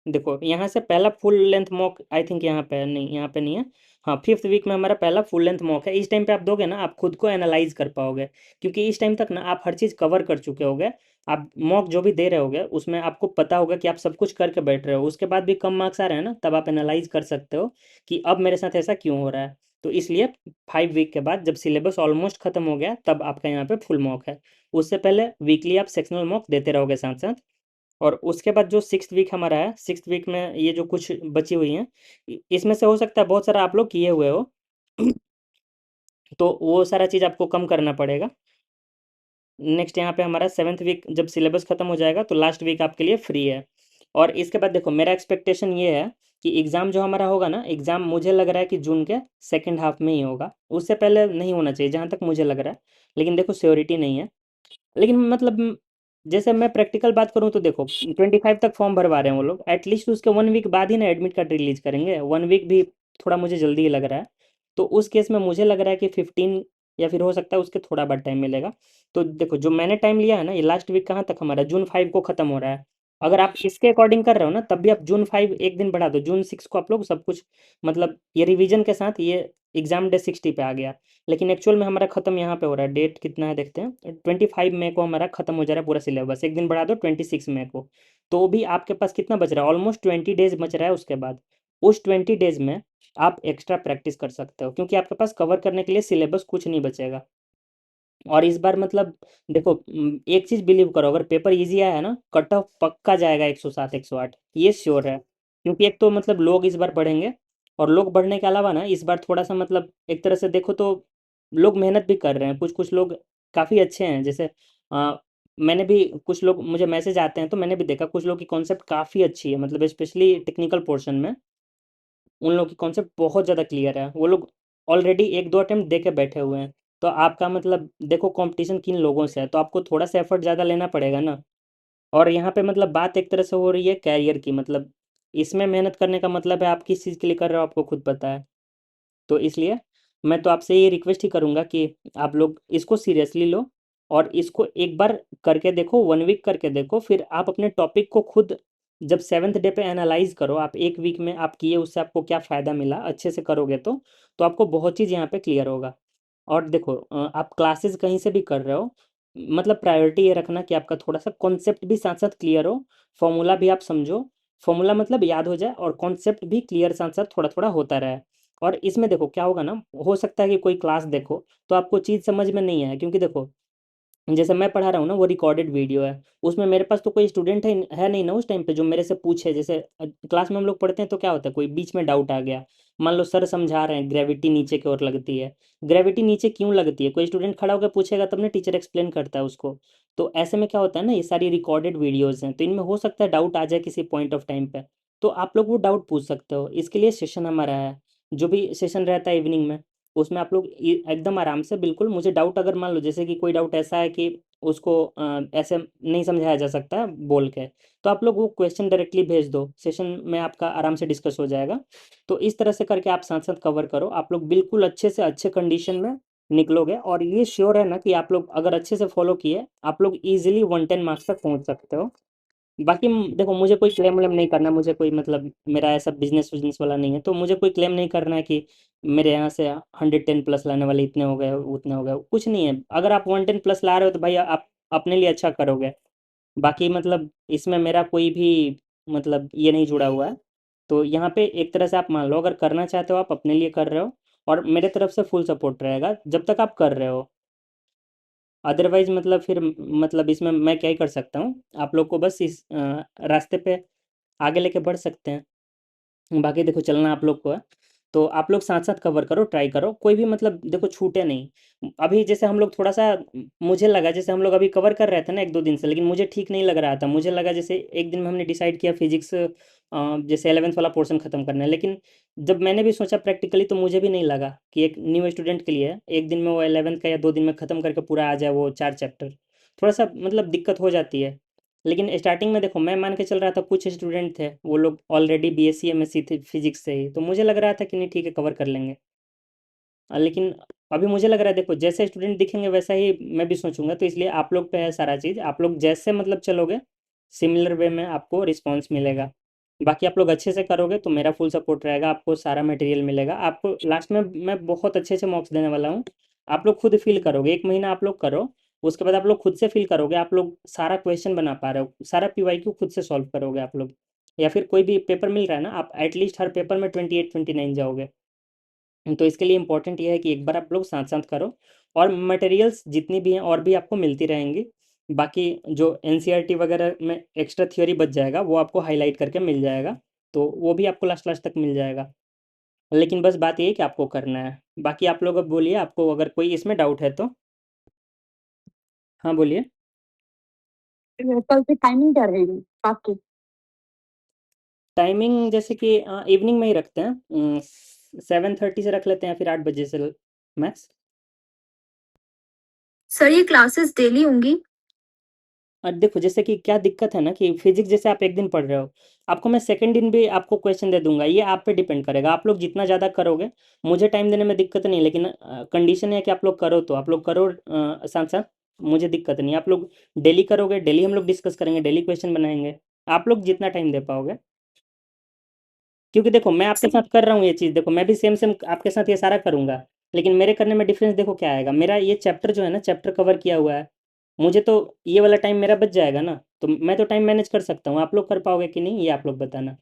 देखो यहाँ से पहला full length mock I think यहाँ पे नहीं, यहाँ पे नहीं है। हाँ फिफ्थ वीक में हमारा पहला फुल लेंथ मॉक है। इस टाइम पे आप दोगे ना, आप खुद को एनालाइज कर पाओगे, क्योंकि इस टाइम तक ना आप हर चीज़ कवर कर चुके होगे। आप मॉक जो भी दे रहे होगे उसमें आपको पता होगा कि आप सब कुछ करके बैठ रहे हो, उसके बाद भी कम मार्क्स आ रहे हैं ना, तब आप एनालाइज कर सकते हो कि अब मेरे साथ ऐसा क्यों हो रहा है। तो इसलिए 5 वीक के बाद जब सिलेबस ऑलमोस्ट खत्म हो गया तब आपका यहाँ पे फुल मॉक है। उससे पहले वीकली आप सेक्शनल मॉक देते रहोगे साथ साथ। और उसके बाद जो सिक्स्थ वीक हमारा है, सिक्स्थ वीक में ये जो कुछ बची हुई हैं, इसमें से हो सकता है बहुत सारा आप लोग किए हुए हो। तो वो सारा चीज़ आपको कम करना पड़ेगा। नेक्स्ट यहाँ पे हमारा 7th वीक जब सिलेबस खत्म हो जाएगा तो लास्ट वीक आपके लिए फ्री है। और इसके बाद देखो मेरा एक्सपेक्टेशन ये है कि एग्ज़ाम जो हमारा होगा ना, एग्ज़ाम मुझे लग रहा है कि जून के सेकेंड हाफ में ही होगा, उससे पहले नहीं होना चाहिए जहाँ तक मुझे लग रहा है। लेकिन देखो श्योरिटी नहीं है। लेकिन मतलब जैसे मैं प्रैक्टिकल बात करूँ तो देखो 25 तक फॉर्म भरवा रहे हैं वो लोग, एटलीस्ट उसके 1 वीक बाद ही ना एडमिट कार्ड रिलीज करेंगे। 1 वीक भी थोड़ा मुझे जल्दी ही लग रहा है। तो उस केस में मुझे लग रहा है कि 15 या फिर हो सकता है उसके थोड़ा बाद टाइम मिलेगा। तो देखो जो मैंने टाइम लिया है ना, ये लास्ट वीक कहाँ तक हमारा जून 5 को ख़त्म हो रहा है। अगर आप इसके अकॉर्डिंग कर रहे हो ना, तब भी आप जून 5 एक दिन बढ़ा दो, जून 6 को आप लोग सब कुछ मतलब ये रिवीजन के साथ ये एग्जाम डे 60 पे आ गया। लेकिन एक्चुअल में हमारा खत्म यहाँ पे हो रहा है, डेट कितना है देखते हैं, 25 मई को हमारा खत्म हो जा रहा है पूरा सिलेबस, एक दिन बढ़ा दो 26 मई को। तो भी आपके पास कितना बच रहा है, ऑलमोस्ट 20 डेज बच रहा है। उसके बाद उस 20 डेज में आप एक्स्ट्रा प्रैक्टिस कर सकते हो, क्योंकि आपके पास कवर करने के लिए सिलेबस कुछ नहीं बचेगा। और इस बार मतलब देखो एक चीज़ बिलीव करो, अगर पेपर इजी आया है ना, कट ऑफ पक्का जाएगा 107 108, ये श्योर है। क्योंकि एक तो मतलब लोग इस बार बढ़ेंगे, और लोग बढ़ने के अलावा ना इस बार थोड़ा सा मतलब एक तरह से देखो तो लोग मेहनत भी कर रहे हैं, कुछ कुछ लोग काफ़ी अच्छे हैं। जैसे मैंने भी कुछ लोग मुझे मैसेज आते हैं तो मैंने भी देखा कुछ लोग की कॉन्सेप्ट काफ़ी अच्छी है, मतलब स्पेशली टेक्निकल पोर्शन में उन लोगों की कॉन्सेप्ट बहुत ज़्यादा क्लियर है। वो लोग ऑलरेडी 1-2 अटेम्प्ट दे के बैठे हुए हैं। तो आपका मतलब देखो कॉम्पिटिशन किन लोगों से है, तो आपको थोड़ा-सा एफर्ट ज़्यादा लेना पड़ेगा ना। और यहाँ पे मतलब बात एक तरह से हो रही है करियर की, मतलब इसमें मेहनत करने का मतलब है आप किस चीज़ के लिए कर रहे हो आपको खुद पता है। तो इसलिए मैं तो आपसे ये रिक्वेस्ट ही करूँगा कि आप लोग इसको सीरियसली लो और इसको एक बार करके देखो, 1 वीक करके देखो, फिर आप अपने टॉपिक को खुद जब 7th डे पे एनालाइज़ करो, आप 1 वीक में आप किए उससे आपको क्या फ़ायदा मिला, अच्छे से करोगे तो आपको बहुत चीज़ यहाँ पे क्लियर होगा। और देखो आप क्लासेस कहीं से भी कर रहे हो, मतलब प्रायोरिटी ये रखना कि आपका थोड़ा-सा कॉन्सेप्ट भी साथ-साथ क्लियर हो, फ़ॉर्मूला भी आप समझो, फ़ॉर्मूला मतलब याद हो जाए और कॉन्सेप्ट भी क्लियर साथ-साथ थोड़ा-थोड़ा होता रहे। और इसमें देखो क्या होगा ना, हो सकता है कि कोई क्लास देखो, तो आपको चीज़ समझ में नहीं आए क्योंकि देखो जैसे मैं पढ़ा रहा हूँ ना वो रिकॉर्डेड वीडियो है, उसमें मेरे पास तो कोई स्टूडेंट है नहीं ना उस टाइम पे जो मेरे से पूछे। जैसे क्लास में हम लोग पढ़ते हैं तो क्या होता है, कोई बीच में डाउट आ गया, मान लो सर समझा रहे हैं ग्रेविटी नीचे की ओर लगती है, ग्रेविटी नीचे क्यों लगती है, कोई स्टूडेंट खड़ा होकर पूछेगा तब ना टीचर एक्सप्लेन करता है उसको। तो ऐसे में क्या होता है ना, ये सारी रिकॉर्डेड वीडियोज़ हैं तो इनमें हो सकता है डाउट आ जाए किसी पॉइंट ऑफ टाइम पे, तो आप लोग वो डाउट पूछ सकते हो। इसके लिए सेशन हमारा है, जो भी सेशन रहता है इवनिंग में, उसमें आप लोग एकदम आराम से बिल्कुल मुझे डाउट अगर मान लो जैसे कि कोई डाउट ऐसा है कि उसको ऐसे नहीं समझाया जा सकता है बोल के, तो आप लोग वो क्वेश्चन डायरेक्टली भेज दो, सेशन में आपका आराम से डिस्कस हो जाएगा। तो इस तरह से करके आप साथ साथ कवर करो, आप लोग बिल्कुल अच्छे से अच्छे कंडीशन में निकलोगे। और ये श्योर है ना कि आप लोग अगर अच्छे से फॉलो किए आप लोग इजीली 110 मार्क्स तक पहुंच सकते हो। बाकी देखो मुझे कोई क्लेम व्लेम नहीं करना, मुझे कोई मतलब मेरा ऐसा बिजनेस विजनेस वाला नहीं है, तो मुझे कोई क्लेम नहीं करना है कि मेरे यहाँ से 110 प्लस लाने वाले इतने हो गए उतने हो गए, कुछ नहीं है। अगर आप 110 प्लस ला रहे हो तो भाई आप अपने लिए अच्छा करोगे। बाकी मतलब इसमें मेरा कोई भी मतलब ये नहीं जुड़ा हुआ है। तो यहाँ पे एक तरह से आप मान लो अगर करना चाहते हो आप अपने लिए कर रहे हो, और मेरे तरफ से फुल सपोर्ट रहेगा जब तक आप कर रहे हो। अदरवाइज मतलब फिर मतलब इसमें मैं क्या ही कर सकता हूँ, आप लोग को बस इस रास्ते पे आगे लेके बढ़ सकते हैं। बाकी देखो चलना आप लोग को है, तो आप लोग साथ साथ कवर करो, ट्राई करो, कोई भी मतलब देखो छूटे नहीं। अभी जैसे हम लोग थोड़ा सा, मुझे लगा जैसे हम लोग अभी कवर कर रहे थे ना 1-2 दिन से, लेकिन मुझे ठीक नहीं लग रहा था। मुझे लगा जैसे एक दिन में हमने डिसाइड किया फिजिक्स जैसे 11th वाला पोर्शन खत्म करना है, लेकिन जब मैंने भी सोचा प्रैक्टिकली तो मुझे भी नहीं लगा कि एक न्यू स्टूडेंट के लिए एक दिन में वो 11th का या 2 दिन में ख़त्म करके पूरा आ जाए वो 4 चैप्टर। थोड़ा सा मतलब दिक्कत हो जाती है। लेकिन स्टार्टिंग में देखो मैं मान के चल रहा था, कुछ स्टूडेंट थे वो लोग ऑलरेडी बीएससी एमएससी थे फिजिक्स से ही, तो मुझे लग रहा था कि नहीं ठीक है कवर कर लेंगे। लेकिन अभी मुझे लग रहा है देखो जैसे स्टूडेंट दिखेंगे वैसा ही मैं भी सोचूंगा, तो इसलिए आप लोग पे है सारा चीज़, आप लोग जैसे मतलब चलोगे सिमिलर वे में आपको रिस्पॉन्स मिलेगा। बाकी आप लोग अच्छे से करोगे तो मेरा फुल सपोर्ट रहेगा, आपको सारा मटेरियल मिलेगा। आपको लास्ट में मैं बहुत अच्छे से मॉक्स देने वाला हूँ, आप लोग खुद फील करोगे। 1 महीना आप लोग करो, उसके बाद आप लोग खुद से फील करोगे आप लोग सारा क्वेश्चन बना पा रहे हो, सारा पीवाईक्यू खुद से सॉल्व करोगे आप लोग। या फिर कोई भी पेपर मिल रहा है ना, आप एटलीस्ट हर पेपर में 28-29 जाओगे। तो इसके लिए इम्पोर्टेंट ये है कि एक बार आप लोग साथ साथ करो, और मटेरियल्स जितनी भी हैं और भी आपको मिलती रहेंगी। बाकी जो एनसीईआरटी वगैरह में एक्स्ट्रा थ्योरी बच जाएगा वो आपको हाईलाइट करके मिल जाएगा, तो वो भी आपको लास्ट लास्ट तक मिल जाएगा। लेकिन बस बात ये है कि आपको करना है। बाकी आप लोग अब बोलिए, आपको अगर कोई इसमें डाउट है तो। हाँ बोलिए। कल से टाइमिंग क्या रहेगी आपकी? टाइमिंग जैसे कि इवनिंग में ही रखते हैं, 7:30 से रख लेते हैं, फिर 8 बजे से मैक्स। सर ये क्लासेस डेली होंगी? और देखो जैसे कि क्या दिक्कत है ना कि फिजिक्स जैसे आप एक दिन पढ़ रहे हो, आपको मैं सेकंड दिन भी आपको क्वेश्चन दे दूंगा, ये आप पे डिपेंड करेगा, आप लोग जितना ज़्यादा करोगे। मुझे टाइम देने में दिक्कत नहीं, लेकिन कंडीशन है कि आप लोग करो, तो आप लोग करो साथ साथ, मुझे दिक्कत नहीं। आप लोग डेली करोगे, डेली हम लोग डिस्कस करेंगे, डेली क्वेश्चन बनाएंगे, आप लोग जितना टाइम दे पाओगे। क्योंकि देखो मैं आपके साथ कर रहा हूँ ये चीज़, देखो मैं भी सेम सेम आपके साथ ये सारा करूँगा, लेकिन मेरे करने में डिफरेंस देखो क्या आएगा, मेरा ये चैप्टर जो है ना चैप्टर कवर किया हुआ है, मुझे तो ये वाला टाइम मेरा बच जाएगा ना, तो मैं तो टाइम मैनेज कर सकता हूँ। आप लोग कर पाओगे कि नहीं ये आप लोग बताना।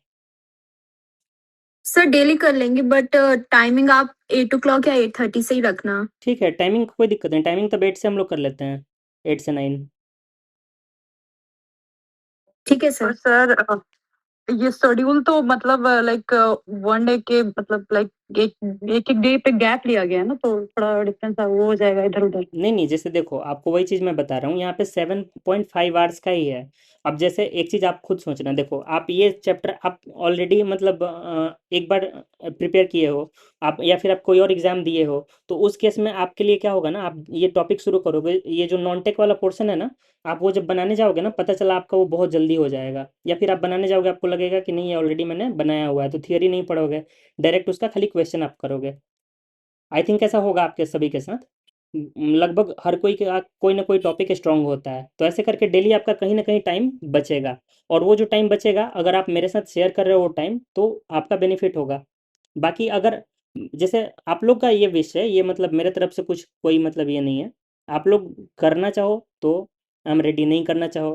सर डेली कर लेंगे बट टाइमिंग आप 8 o'clock या 8:30 से ही रखना। ठीक है, टाइमिंग कोई दिक्कत नहीं, टाइमिंग तब 8 से हम लोग कर लेते हैं, 8 से 9। ठीक है और सर। सर ये शेड्यूल तो मतलब लाइक वन डे के मतलब लाइक एक एक डे पे गैप लिया गया है ना, तो थोड़ा डिफरेंस वो हो जाएगा इधर उधर। नहीं नहीं, जैसे देखो आपको वही चीज़ मैं बता रहा हूँ, यहाँ पे 7.5 आवर्स का ही है। अब जैसे एक चीज़ आप खुद सोचना, देखो आप ये चैप्टर आप ऑलरेडी मतलब एक बार प्रिपेयर किए हो आप, या फिर आप कोई और एग्जाम दिए हो, तो उस केस में आपके लिए क्या होगा ना, आप ये टॉपिक शुरू करोगे, ये जो नॉन टेक वाला पोर्शन है ना, आप वो जब बनाने जाओगे ना, पता चला आपका वो बहुत जल्दी हो जाएगा, या फिर आप बनाने जाओगे आपको लगेगा कि नहीं ये ऑलरेडी मैंने बनाया हुआ है, तो थियरी नहीं पढ़ोगे, डायरेक्ट उसका खाली क्वेश्चन आप करोगे। आई थिंक ऐसा होगा आपके सभी के साथ। लगभग हर कोई के कोई ना कोई टॉपिक स्ट्रांग होता है, तो ऐसे करके डेली आपका कहीं ना कहीं टाइम बचेगा, और वो जो टाइम बचेगा अगर आप मेरे साथ शेयर कर रहे हो वो टाइम, तो आपका बेनिफिट होगा। बाकी अगर जैसे आप लोग का ये विश है, ये मतलब मेरे तरफ से कुछ कोई मतलब ये नहीं है, आप लोग करना चाहो तो आई एम रेडी, नहीं करना चाहो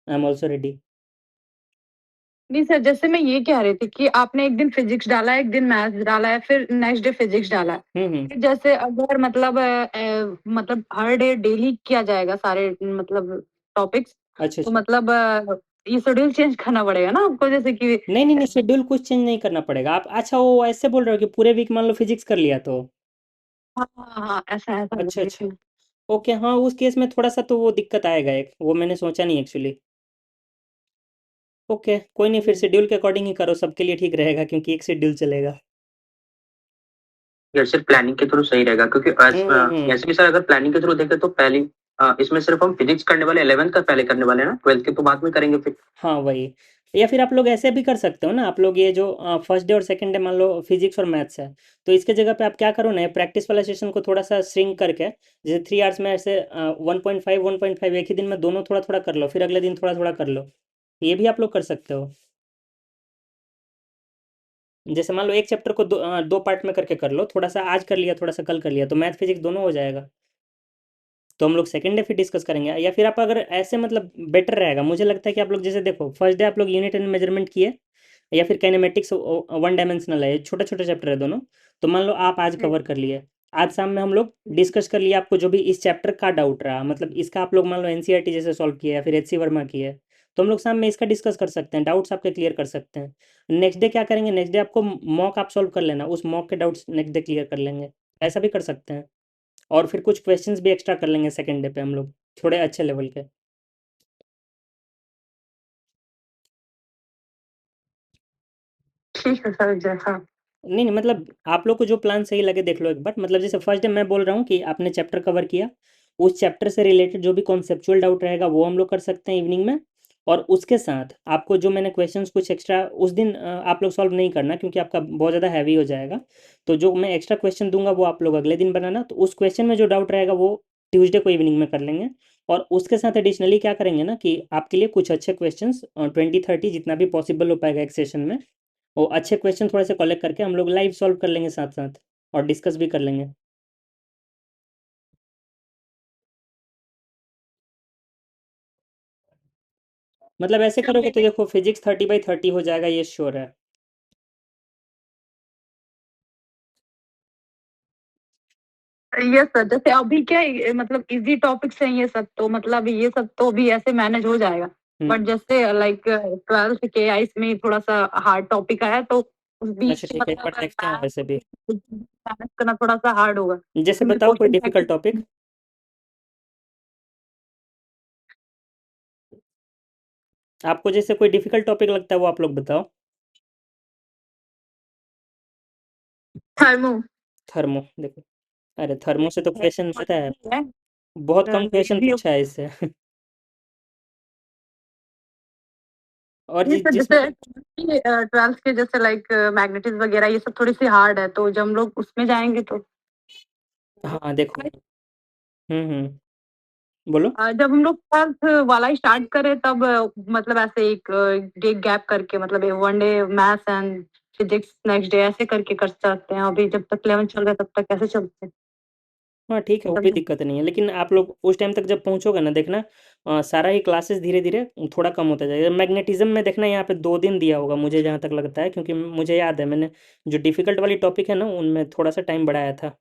आई एम ऑल्सो रेडी। नहीं सर, जैसे मैं ये कह रही थी कि आपने एक दिन फिजिक्स डाला, एक दिन मैथ्स डाला है, फिर नेक्स्ट डे फिजिक्स डाला है। हम्म। फिर जैसे अगर मतलब मतलब हर डे डेली किया जाएगा सारे मतलब टॉपिक्स, अच्छा तो अच्छा। मतलब ये शेड्यूल चेंज करना पड़ेगा ना आपको, जैसे कि नहीं नहीं नहीं, शेड्यूल कुछ चेंज नहीं करना पड़ेगा आप। अच्छा वो ऐसे बोल रहे हो कि पूरे वीक मान लो फिजिक्स कर लिया तो? हाँ हाँ हाँ, ऐसा ऐसा बोल अच्छा रही अच्छा। थी। ओके, हाँ उस केस में थोड़ा सा तो वो दिक्कत आएगा, एक वो मैंने सोचा नहीं एक्चुअली। ओके कोई नहीं, फिर शेड्यूल के अकॉर्डिंग ही करो, सबके लिए ठीक रहेगा क्योंकि एक शेड्यूल चलेगा। या सिर्फ प्लानिंग के थ्रू सही रहेगा, क्योंकि हम्म। वैसे भी सर अगर प्लानिंग के थ्रू देखें तो पहले इसमें सिर्फ हम फिजिक्स करने वाले, 11th का पहले करने वाले हैं ना, 12th के तो बाद में करेंगे फिर। हाँ वही, या फिर आप लोग ऐसे भी कर सकते हो ना, आप लोग ये जो फर्स्ट डे और सेकंड डे मान लो फिजिक्स और मैथ्स है, तो इसके जगह पे आप क्या करो ना, प्रैक्टिस वाला सेशन को थोड़ा सा श्रिंक करके, जैसे 3 आवर्स में ऐसे 1.5 एक ही दिन में दोनों थोड़ा थोड़ा कर लो, फिर अगले दिन थोड़ा थोड़ा कर लो, ये भी आप लोग कर सकते हो। जैसे मान लो एक चैप्टर को दो पार्ट में करके कर लो, थोड़ा सा आज कर लिया थोड़ा सा कल कर लिया, तो मैथ फिजिक्स दोनों हो जाएगा। तो हम लोग सेकंड डे फिर डिस्कस करेंगे, या फिर आप अगर ऐसे मतलब बेटर रहेगा, मुझे लगता है कि आप लोग जैसे देखो फर्स्ट डे आप लोग यूनिट एंड मेजरमेंट किए, या फिर काइनेमेटिक्स वन डायमेंशनल है, छोटा छोटा चैप्टर है दोनों, तो मान लो आप आज कवर कर लिए, आज शाम में हम लोग डिस्कस कर लिए, आपको जो भी इस चैप्टर का डाउट रहा, मतलब इसका आप लोग मान लो एनसीईआरटी जैसे सॉल्व किया या फिर एचसी वर्मा की है, तो हम लोग शाम में इसका डिस्कस कर सकते हैं, डाउट्स आपके क्लियर कर सकते हैं। नेक्स्ट डे क्या करेंगे, नेक्स्ट डे आपको मॉक आप सॉल्व कर लेना, उस मॉक के डाउट्स नेक्स्ट डे क्लियर कर लेंगे, ऐसा भी कर सकते हैं। और फिर कुछ क्वेश्चंस भी एक्स्ट्रा कर लेंगे सेकंड डे पे हम लोग, थोड़े अच्छे लेवल के। ठीक है सर, जैसा नहीं नहीं, मतलब आप लोग को जो प्लान सही लगे देख लो एक बार, मतलब जैसे फर्स्ट डे मैं बोल रहा हूँ कि आपने चैप्टर कवर किया, उस चैप्टर से रिलेटेड जो भी कॉन्सेप्चुअल डाउट रहेगा वो हम लोग कर सकते हैं इवनिंग में, और उसके साथ आपको जो मैंने क्वेश्चंस कुछ एक्स्ट्रा उस दिन आप लोग सॉल्व नहीं करना क्योंकि आपका बहुत ज़्यादा हैवी हो जाएगा, तो जो मैं एक्स्ट्रा क्वेश्चन दूंगा वो आप लोग अगले दिन बनाना, तो उस क्वेश्चन में जो डाउट रहेगा वो ट्यूसडे को इवनिंग में कर लेंगे। और उसके साथ एडिशनली क्या करेंगे ना कि आपके लिए कुछ अच्छे क्वेश्चंस 20-30 जितना भी पॉसिबल हो पाएगा एक सेशन में, वो अच्छे क्वेश्चन थोड़े से कलेक्ट करके हम लोग लाइव सॉल्व कर लेंगे साथ साथ, और डिस्कस भी कर लेंगे। मतलब ऐसे करोगे तो देखो फिजिक्स 30/30 हो जाएगा, ये श्योर है। ये सर, जैसे अभी क्या मतलब इजी टॉपिक्स हैं ये सब, तो मतलब ये सब तो भी ऐसे मैनेज हो जाएगा। बट हम्म। जैसे लाइक 12th के या इसमें थोड़ा सा हार्ड टॉपिक आया, तो उस अच्छा बीच ठीक है, एक बार मतलब देखते हैं वैसे भी। मैनेज करना थोड़ा सा हार्ड होगा, जैसे क्योंकि बताओ कोई क्वेश्चन डिफिकल्ट टॉपिक, प्रैक्टिस। आपको जैसे कोई डिफिकल्ट टॉपिक लगता है वो आप लोग बताओ। थर्मो। थर्मो देखो, अरे थर्मो से तो क्वेश्चन पता है, इजी है, बहुत कम क्वेश्चन इजी। पूछा है इससे और ये सर जिसमें, जैसे 12th के जैसे लाइक मैग्नेटिज्म वगैरह ये सब थोड़ी सी हार्ड है, तो जब हम लोग उसमें जाएंगे तो हाँ देखो, बोलो। जब हम लोग 12th वाला ही स्टार्ट करें तब मतलब ऐसे एक डे गैप करके, मतलब one day maths and physics, next day ऐसे करके कर सकते हैं। अभी जब तक 11th चल रहा है तब तक कैसे चलते हैं हाँ ठीक है, वो भी मतलब। दिक्कत नहीं है, लेकिन आप लोग उस टाइम तक जब पहुंचोगे ना देखना, सारा ही क्लासेस धीरे धीरे थोड़ा कम होता जाएगा। मैग्नेटिज्म में देखना यहाँ पे 2 दिन दिया होगा मुझे जहाँ तक लगता है, क्योंकि मुझे याद है मैंने जो डिफिकल्ट वाली टॉपिक है ना उनमें थोड़ा सा टाइम बढ़ाया था।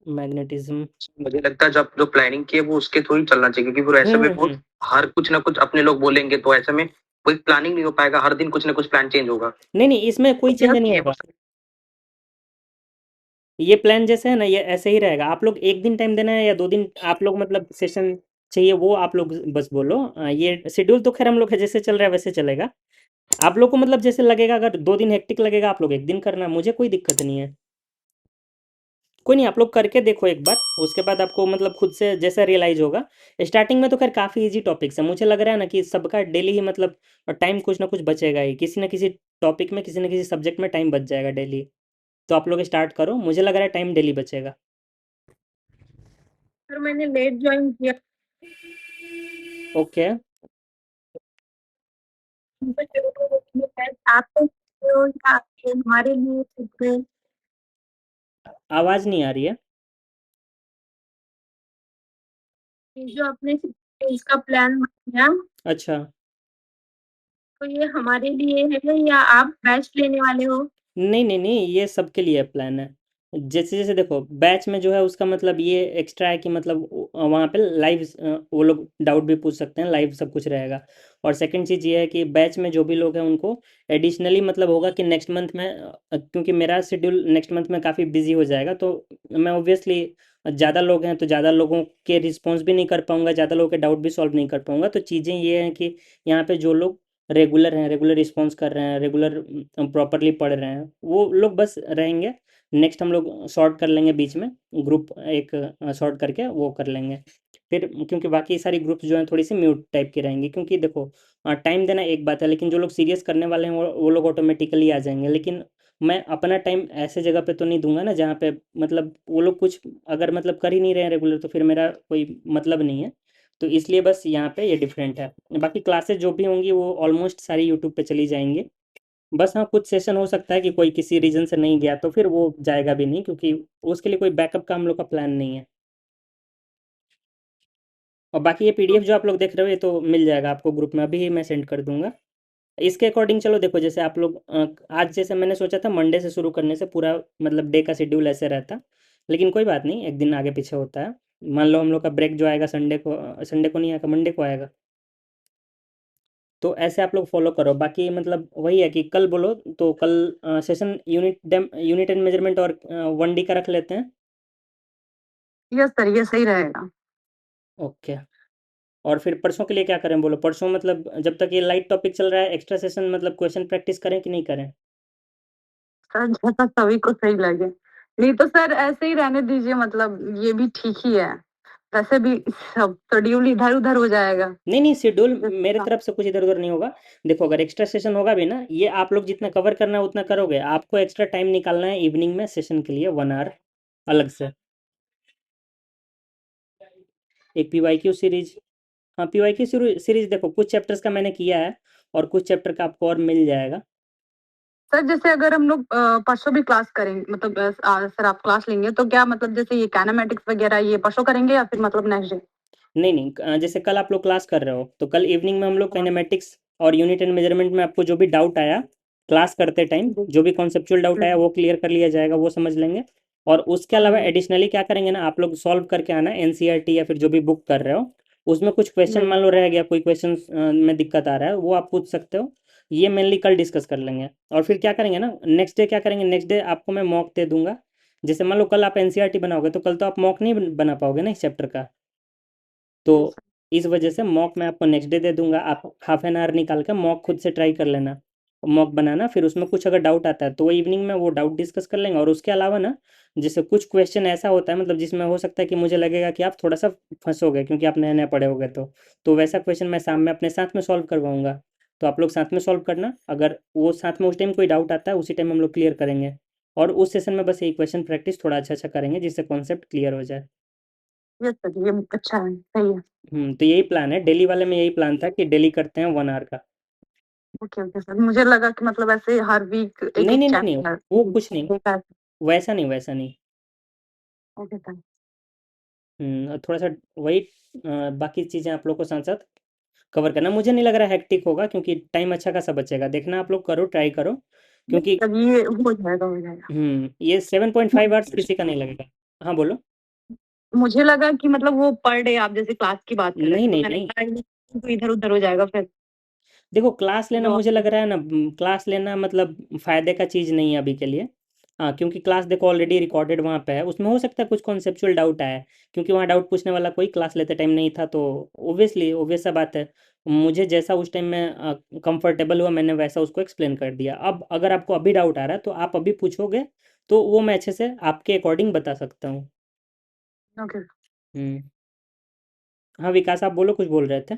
मैग्नेटिज्म। मुझे लगता है जब जो प्लानिंग की है वो उसके थ्रू ही चलना चाहिए, क्योंकि फिर ऐसे में बहुत हम्म। हर कुछ ना कुछ अपने लोग बोलेंगे, तो ऐसे में कोई प्लानिंग नहीं हो पाएगा, हर दिन कुछ ना कुछ प्लान चेंज होगा। नहीं, इसमें कोई चेंज नहीं होगा। ये प्लान जैसे है ना, ये ऐसे ही रहेगा। आप लोग एक दिन टाइम देना है या 2 दिन आप लोग मतलब सेशन चाहिए, वो आप लोग बस बोलो। ये शेड्यूल तो खैर हम लोग का जैसे चल रहा है वैसे चलेगा। आप लोग को मतलब जैसे लगेगा, अगर 2 दिन हेक्टिक लगेगा आप लोग 1 दिन करना, मुझे कोई दिक्कत नहीं है। कोई नहीं, आप लोग करके देखो एक बार, उसके बाद आपको मतलब खुद से जैसा रियलाइज़ होगा। स्टार्टिंग में तो खैर काफ़ी ईज़ी टॉपिक्स है, मुझे लग रहा है ना कि सबका डेली ही मतलब टाइम कुछ ना कुछ बचेगा ही, किसी न किसी टॉपिक में, किसी न किसी सब्जेक्ट में टाइम बच जाएगा डेली। तो आप लोग स्टार्ट करो, मुझे लग रहा है टाइम डेली बचेगा। सर मैंने लेट ज्वाइन किया, ओके, आप तो या हमारे लिए कुछ आवाज़ नहीं आ रही है। जो आपने इसका प्लान बनाया, अच्छा, तो ये हमारे लिए है या आप बैच लेने वाले हो? नहीं, ये सबके लिए प्लान है। जैसे-जैसे देखो बैच में जो है उसका मतलब ये एक्स्ट्रा है कि मतलब वहाँ पे लाइव वो लोग डाउट भी पूछ सकते हैं, लाइव सब कुछ रहेगा। और सेकंड चीज़ ये है कि बैच में जो भी लोग हैं उनको एडिशनली मतलब होगा कि नेक्स्ट मंथ में क्योंकि मेरा शेड्यूल नेक्स्ट मंथ में काफ़ी बिज़ी हो जाएगा, तो मैं ऑब्वियसली ज़्यादा लोग हैं तो ज़्यादा लोगों के रिस्पॉन्स भी नहीं कर पाऊँगा, ज़्यादा लोगों के डाउट भी सॉल्व नहीं कर पाऊँगा। तो चीज़ें ये हैं कि यहाँ पे जो लोग रेगुलर हैं, रेगुलर रिस्पॉन्स कर रहे हैं, रेगुलर प्रॉपरली पढ़ रहे हैं, वो लोग बस रहेंगे। नेक्स्ट हम लोग सॉर्ट कर लेंगे बीच में, ग्रुप एक सॉर्ट करके वो कर लेंगे। फिर क्योंकि बाकी सारी ग्रुप्स जो हैं थोड़ी सी म्यूट टाइप की रहेंगी, क्योंकि देखो टाइम देना एक बात है, लेकिन जो लोग सीरियस करने वाले हैं वो लोग ऑटोमेटिकली आ जाएंगे। लेकिन मैं अपना टाइम ऐसे जगह पे तो नहीं दूंगा ना जहाँ पे मतलब वो लोग कुछ अगर मतलब कर ही नहीं रहे हैं रेगुलर, तो फिर मेरा कोई मतलब नहीं है। तो इसलिए बस यहाँ पे ये डिफरेंट है। बाकी क्लासेस जो भी होंगी वो ऑलमोस्ट सारी यूट्यूब पे चली जाएंगी। बस हाँ, कुछ सेशन हो सकता है कि कोई किसी रीज़न से नहीं गया तो फिर वो जाएगा भी नहीं, क्योंकि उसके लिए कोई बैकअप का हम लोग का प्लान नहीं है। और बाकी ये पीडीएफ जो आप लोग देख रहे हो ये तो मिल जाएगा आपको ग्रुप में, अभी ही मैं सेंड कर दूंगा। इसके अकॉर्डिंग चलो देखो, जैसे आप लोग आज जैसे मैंने सोचा था मंडे से शुरू करने से पूरा मतलब डे का शेड्यूल ऐसे रहता, लेकिन कोई बात नहीं, एक दिन आगे पीछे होता है। मान लो हम लोग का ब्रेक जो आएगा संडे को नहीं आएगा, मंडे को आएगा। तो ऐसे आप लोग फॉलो करो। बाकी मतलब वही है कि कल बोलो तो कल सेशन यूनिट एंड मेजरमेंट और 1D का रख लेते हैं। यस सर, ये सही रहेगा। ओके। और फिर परसों के लिए क्या करें बोलो? परसों मतलब जब तक ये लाइट टॉपिक चल रहा है एक्स्ट्रा सेशन मतलब क्वेश्चन प्रैक्टिस करें कि नहीं करें? सर जैसा सभी को सही लगे, नहीं तो सर ऐसे ही रहने दीजिए, मतलब ये भी ठीक ही है। वैसे भी सब शेड्यूल इधर उधर हो जाएगा। नहीं, शेड्यूल मेरे तरफ से कुछ इधर उधर नहीं होगा। देखो अगर एक्स्ट्रा सेशन होगा भी ना, ये आप लोग जितना कवर करना है उतना करोगे, आपको एक्स्ट्रा टाइम निकालना है इवनिंग में सेशन के लिए 1 आवर अलग से। एक पीवाईक्यू सीरीज, हाँ पीवाईक्यू सीरीज देखो कुछ चैप्टर्स का मैंने किया है और कुछ चैप्टर का आपको और मिल जाएगा। सर जैसे अगर हम लोग परसों भी क्लास करेंगे, मतलब सर आप क्लास लेंगे तो क्या मतलब जैसे ये काइनेमेटिक्स वगैरह ये परसों करेंगे या फिर मतलब नेक्स्ट डे? नहीं, जैसे कल आप लोग क्लास कर रहे हो तो कल इवनिंग में हम लोग काइनेमेटिक्स और यूनिट एंड मेजरमेंट में आपको जो भी डाउट आया क्लास करते टाइम, जो भी कॉन्सेप्चुअल डाउट आया वो क्लियर कर लिया जाएगा, वो समझ लेंगे। और उसके अलावा एडिशनली क्या करेंगे ना, आप लोग सॉल्व करके आना एनसीईआरटी या फिर जो भी बुक कर रहे हो उसमें कुछ क्वेश्चन मान लो रह गया, कोई क्वेश्चन में दिक्कत आ रहा है वो आप पूछ सकते हो। ये मेनली कल डिस्कस कर लेंगे। और फिर क्या करेंगे ना, नेक्स्ट डे क्या करेंगे, नेक्स्ट डे आपको मैं मॉक दे दूंगा। जैसे मान लो कल आप एनसीईआरटी बनाओगे तो कल तो आप मॉक नहीं बना पाओगे ना इस चैप्टर का। तो इस वजह से मॉक मैं आपको नेक्स्ट डे दे दूंगा, आप हाफ एन आवर निकाल कर मॉक खुद से ट्राई कर लेना, मॉक बनाना। फिर उसमें कुछ अगर डाउट आता है तो वो इवनिंग में वो डाउट डिस्कस कर लेंगे। और उसके अलावा ना, जैसे कुछ क्वेश्चन ऐसा होता है मतलब जिसमें हो सकता है कि मुझे लगेगा कि आप थोड़ा सा फंसोगे क्योंकि आप नए नए पढ़े होगे, तो वैसा क्वेश्चन मैं शाम में अपने साथ में सॉल्व करवाऊंगा। तो आप लोग साथ में सॉल्व करना, अगर वो साथ में उस टाइम कोई डाउट आता है उसी टाइम हम लोग क्लियर करेंगे। और उस सेशन में बस यही क्वेश्चन प्रैक्टिस थोड़ा अच्छा अच्छा करेंगे जिससे कॉन्सेप्ट क्लियर हो जाए। यस सर, ये अच्छा है, सही है। तो यही प्लान है, डेली वाले में यही प्लान था कि डेली करते हैं 1 आवर का। ओके ओके सर, मुझे लगा कि मतलब ऐसे हर वीक एक नहीं एक नहीं नहीं नहीं, चैप्टर। वो कुछ नहीं, ठीक है। वैसा नहीं वैसा नहीं। Okay sir. और थोड़ा सा वही बाकी चीज़ें आप लोग को साथ साथ कवर करना। मुझे नहीं लग रहा हेक्टिक होगा क्योंकि टाइम अच्छा खासा बचेगा, देखना आप लोग करो, ट्राई करो। क्योंकि तब ये हो जाएगा, हो जाएगा। ये 7.5 आवर्स किसी का नहीं लगेगा। हाँ बोलो। मुझे लगा कि मतलब वो पर डे आप जैसे क्लास की बात कर रहे नहीं थे, तो नहीं मैंने नहीं कहा ये तो इधर उधर हो जाएगा फिर। देखो क्लास लेना जो मुझे आप लग रहा है ना, क्लास लेना मतलब फ़ायदे का चीज़ नहीं है अभी के लिए। हाँ, क्योंकि क्लास देखो ऑलरेडी रिकॉर्डेड वहाँ पे है, उसमें हो सकता है कुछ कॉन्सेप्चुअल डाउट आए, क्योंकि वहाँ डाउट पूछने वाला कोई क्लास लेते टाइम नहीं था, तो ऑब्वियसली ऑब्वियस सा बात है। मुझे जैसा उस टाइम में कंफर्टेबल हुआ मैंने वैसा उसको एक्सप्लेन कर दिया। अब अगर आपको अभी डाउट आ रहा है तो आप अभी पूछोगे, तो वो मैं अच्छे से आपके अकॉर्डिंग बता सकता हूँ। ओके। हम्म। हाँ विकास, आप बोलो, कुछ बोल रहे थे।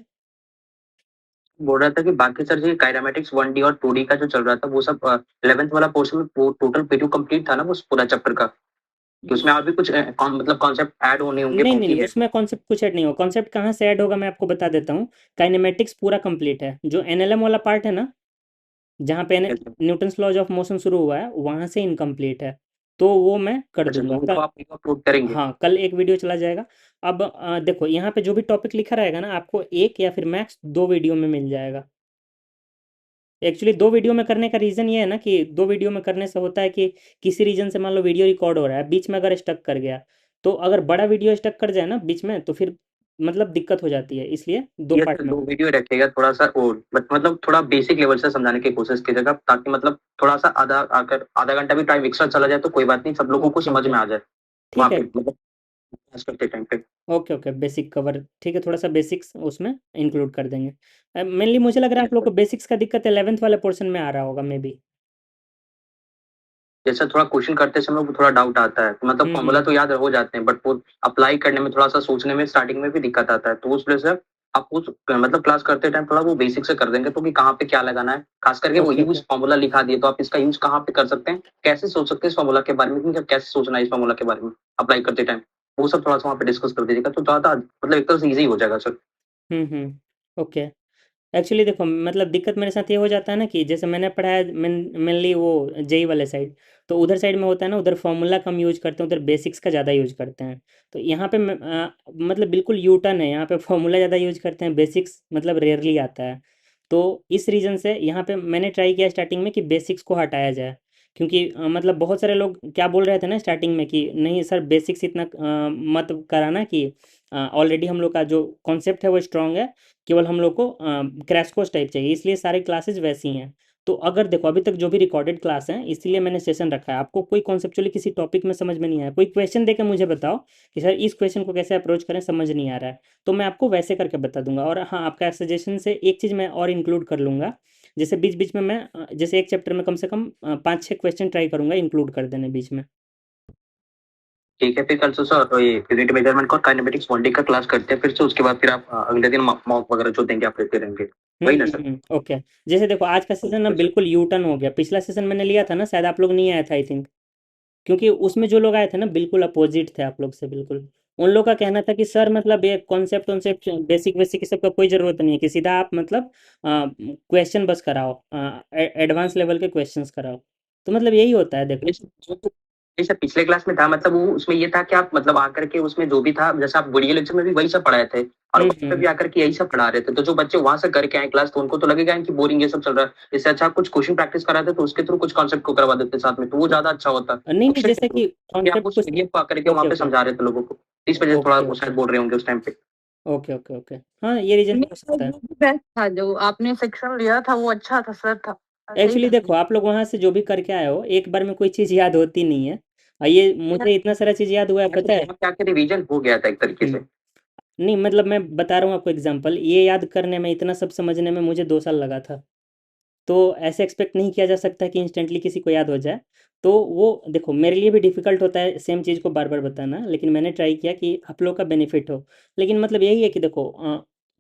बोल रहा था कि बाकी सर जी काइनेमेटिक्स 1D और 2D का जो चल रहा था वो सब 11th वाला पोर्शन में टोटल पीटू कंप्लीट था ना वो पूरा चैप्टर का, कि उसमें और भी कुछ मतलब कॉन्सेप्ट ऐड होने होंगे नहीं नहीं बाकी नहीं, है। उसमें कॉन्सेप्ट कुछ ऐड नहीं होगा। कॉन्सेप्ट कहाँ से ऐड होगा मैं आपको बता देता हूँ। काइनेमेटिक्स पूरा कंप्लीट है, जो एनएलएम वाला पार्ट है ना, जहाँ पे अच्छा न्यूटन्स लॉज ऑफ मोशन शुरू हुआ है, वहाँ से इनकम्प्लीट है। तो वो मैं कर अच्छा, तो दूंगा उनको कल। आप अपलोड करेंगे। हाँ, कल एक वीडियो चला जाएगा। अब देखो यहाँ पे जो भी टॉपिक लिखा रहेगा ना, आपको एक या फिर मैक्स दो वीडियो में मिल जाएगा। एक्चुअली दो वीडियो में करने का रीज़न ये है ना, कि दो वीडियो में करने से होता है कि किसी रीजन से मान लो वीडियो रिकॉर्ड हो रहा है, बीच में अगर स्टक कर गया, तो अगर बड़ा वीडियो स्टक कर जाए ना बीच में, तो फिर मतलब दिक्कत हो जाती है, इसलिए दो ये पार्ट सर में। दो वीडियो रखेगा थोड़ा सा और मतलब थोड़ा बेसिक लेवल से समझाने की कोशिश कीजिएगा, ताकि मतलब थोड़ा सा आधा घंटा भी टाइम एक्स्ट्रा चला जाए तो कोई बात नहीं, सब लोगों को ओके समझ ओके, में आ जाए वहाँ ठीक है। पे मतलब क्लास करते टाइम पे। ओके ओके, बेसिक कवर ठीक है, थोड़ा सा बेसिक्स उसमें इंक्लूड कर देंगे। मेनली मुझे लग रहा है आप लोग को बेसिक्स का दिक्कत 11th वाले पोर्शन में आ रहा होगा मे बी। जैसे थोड़ा क्वेश्चन करते समय वो थोड़ा डाउट आता है, तो मतलब फॉर्मूला हम्म। तो याद हो जाते हैं बट वो अप्लाई करने में थोड़ा सा सोचने में स्टार्टिंग में भी दिक्कत आता है, तो उस वजह से आप उस मतलब क्लास करते टाइम थोड़ा वो बेसिक से कर देंगे, तो कि कहाँ पे क्या लगाना है, खास करके वो ओके ओके। यूज फॉर्मूला लिखा दिए तो आप इसका यूज कहाँ पे कर सकते हैं, कैसे सोच सकते हैं इस फॉर्मूला के बारे में, कि कैसे सोचना है इस फॉर्मूला के बारे में अप्लाई करते टाइम, वो सब थोड़ा सा वहाँ पे डिस्कस कर दीजिएगा तो ज्यादा मतलब एक तरह से ईजी हो जाएगा सर। ओके। एक्चुअली देखो मतलब दिक्कत मेरे साथ ये हो जाता है ना, कि जैसे मैंने पढ़ा है मेनली वो जेई वाले साइड, तो उधर साइड में होता है ना, उधर फॉर्मूला कम यूज करते हैं, उधर बेसिक्स का ज़्यादा यूज करते हैं। तो यहाँ पे मतलब बिल्कुल यू टर्न है, यहाँ पे फॉर्मूला ज़्यादा यूज करते हैं, बेसिक्स मतलब रेयरली आता है। तो इस रीज़न से यहाँ पे मैंने ट्राई किया स्टार्टिंग में कि बेसिक्स को हटाया जाए, क्योंकि मतलब बहुत सारे लोग क्या बोल रहे थे ना स्टार्टिंग में, कि नहीं सर बेसिक्स इतना मत कराना, कि ऑलरेडी हम लोग का जो कॉन्सेप्ट है वो स्ट्रांग है, केवल हम लोग को क्रैश कोर्स टाइप चाहिए, इसलिए सारी क्लासेस वैसी हैं। तो अगर देखो अभी तक जो भी रिकॉर्डेड क्लास हैं, इसलिए मैंने सेशन रखा है। आपको कोई कॉन्सेप्चुअली किसी टॉपिक में समझ में नहीं आया, कोई क्वेश्चन देकर मुझे बताओ कि सर इस क्वेश्चन को कैसे अप्रोच करें, समझ नहीं आ रहा है, तो मैं आपको वैसे करके बता दूंगा। और हाँ, आपका सजेशन से एक चीज़ मैं और इंक्लूड कर लूँगा, जैसे बीच बीच में मैं जैसे एक चैप्टर में कम से कम 5-6 क्वेश्चन ट्राई करूंगा इंक्लूड कर देने बीच में। ठीक है, फिर कल से सर ये यूनिट मेजरमेंट और काइनेमेटिक्स बॉन्डिंग का क्लास करते हैं फिर से, उसके बाद फिर आप अगले दिन मॉक वगैरह जो देंगे आप लेते रहेंगे, वही ना सर। ओके। जैसे देखो आज का सेशन ना बिल्कुल यू टर्न हो गया, पिछला सेशन मैंने लिया था ना, शायद आप लोग नहीं आए थे आई थिंक, क्योंकि उसमें जो लोग आए थे ना बिल्कुल अपोजिट थे आप लोग से, बिल्कुल। उन लोग का कहना था कि सर मतलब ये कॉन्सेप्ट वॉन्सेप्ट बेसिक बेसिक सब का कोई ज़रूरत नहीं है, कि सीधा आप मतलब क्वेश्चन बस कराओ, एडवांस लेवल के क्वेश्चंस कराओ। तो मतलब यही होता है देखो। जैसे पिछले क्लास में था मतलब वो उसमें ये था कि आप मतलब आकर के उसमें जो भी था, जैसे आप वीडियो लेक्चर में भी वही सब पढ़ाए थे और हम्म वहाँ पे हम्म भी आकर के यही सब पढ़ा रहे थे, तो जो बच्चे वहां से करके आए क्लास तो उनको तो लगेगा कि बोरिंग ये सब चल रहा है, इससे अच्छा आप कुछ क्वेश्चन प्रैक्टिस कराते तो उसके थ्रू कुछ कॉन्सेप्ट को करवा देते साथ में, तो वो ज्यादा अच्छा होता। नहीं नहीं, उससे जैसे कि क्योंकि आप कॉन्सेप्ट उस कुछ। पीडीएफ को आकर के वहां ओके पे ओके समझा रहे थे लोगों को, इस वजह से थोड़ा ओके वो ओके शायद बोल रहे होंगे उस टाइम पे। Okay okay okay. हाँ, ये रीजन हो नहीं, सकता है। वो भी बेस्ट था जो आपने सेक्शन लिया था, वो अच्छा था सर था, सही एक्चुअली था। देखो आप लोग वहाँ से जो भी करके आए हो, एक बार में कोई चीज़ याद होती नहीं है। ये मुझे इतना सारा चीज़ याद हुआ है मतलब पता है। वहाँ पे आके रिवीजन हो गया था एक तरीके से। नहीं मतलब मैं बता रहा हूँ आपको एग्जांपल, ये याद करने में, इतना सब समझने में मुझे 2 साल लगा था। तो ऐसे एक्सपेक्ट नहीं किया जा सकता कि इंस्टेंटली किसी को याद हो जाए। तो वो देखो मेरे लिए भी डिफ़िकल्ट होता है सेम चीज़ को बार बार बताना, लेकिन मैंने ट्राई किया कि आप लोग का बेनिफिट हो। लेकिन मतलब यही है कि देखो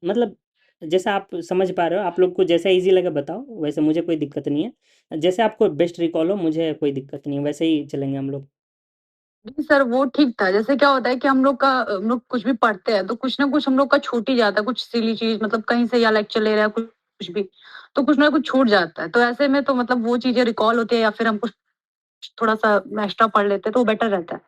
मतलब जैसा आप समझ पा रहे हो, आप लोग को जैसा ईजी लगे बताओ, वैसे मुझे कोई दिक्कत नहीं है। जैसे आपको बेस्ट रिकॉल हो, मुझे कोई दिक्कत नहीं है, वैसे ही चलेंगे हम लोग। जी सर, वो ठीक था। जैसे क्या होता है कि हम लोग कुछ भी पढ़ते हैं तो कुछ ना कुछ हम लोग का छूट ही जाता है, कुछ सिली चीज, मतलब कहीं से या लेक्चर ले रहा है कुछ भी, तो कुछ ना कुछ छूट जाता है। तो ऐसे में तो मतलब वो चीजें रिकॉल होती है या फिर हम कुछ थोड़ा सा एक्स्ट्रा पढ़ लेते हैं तो वो बेटर रहता है।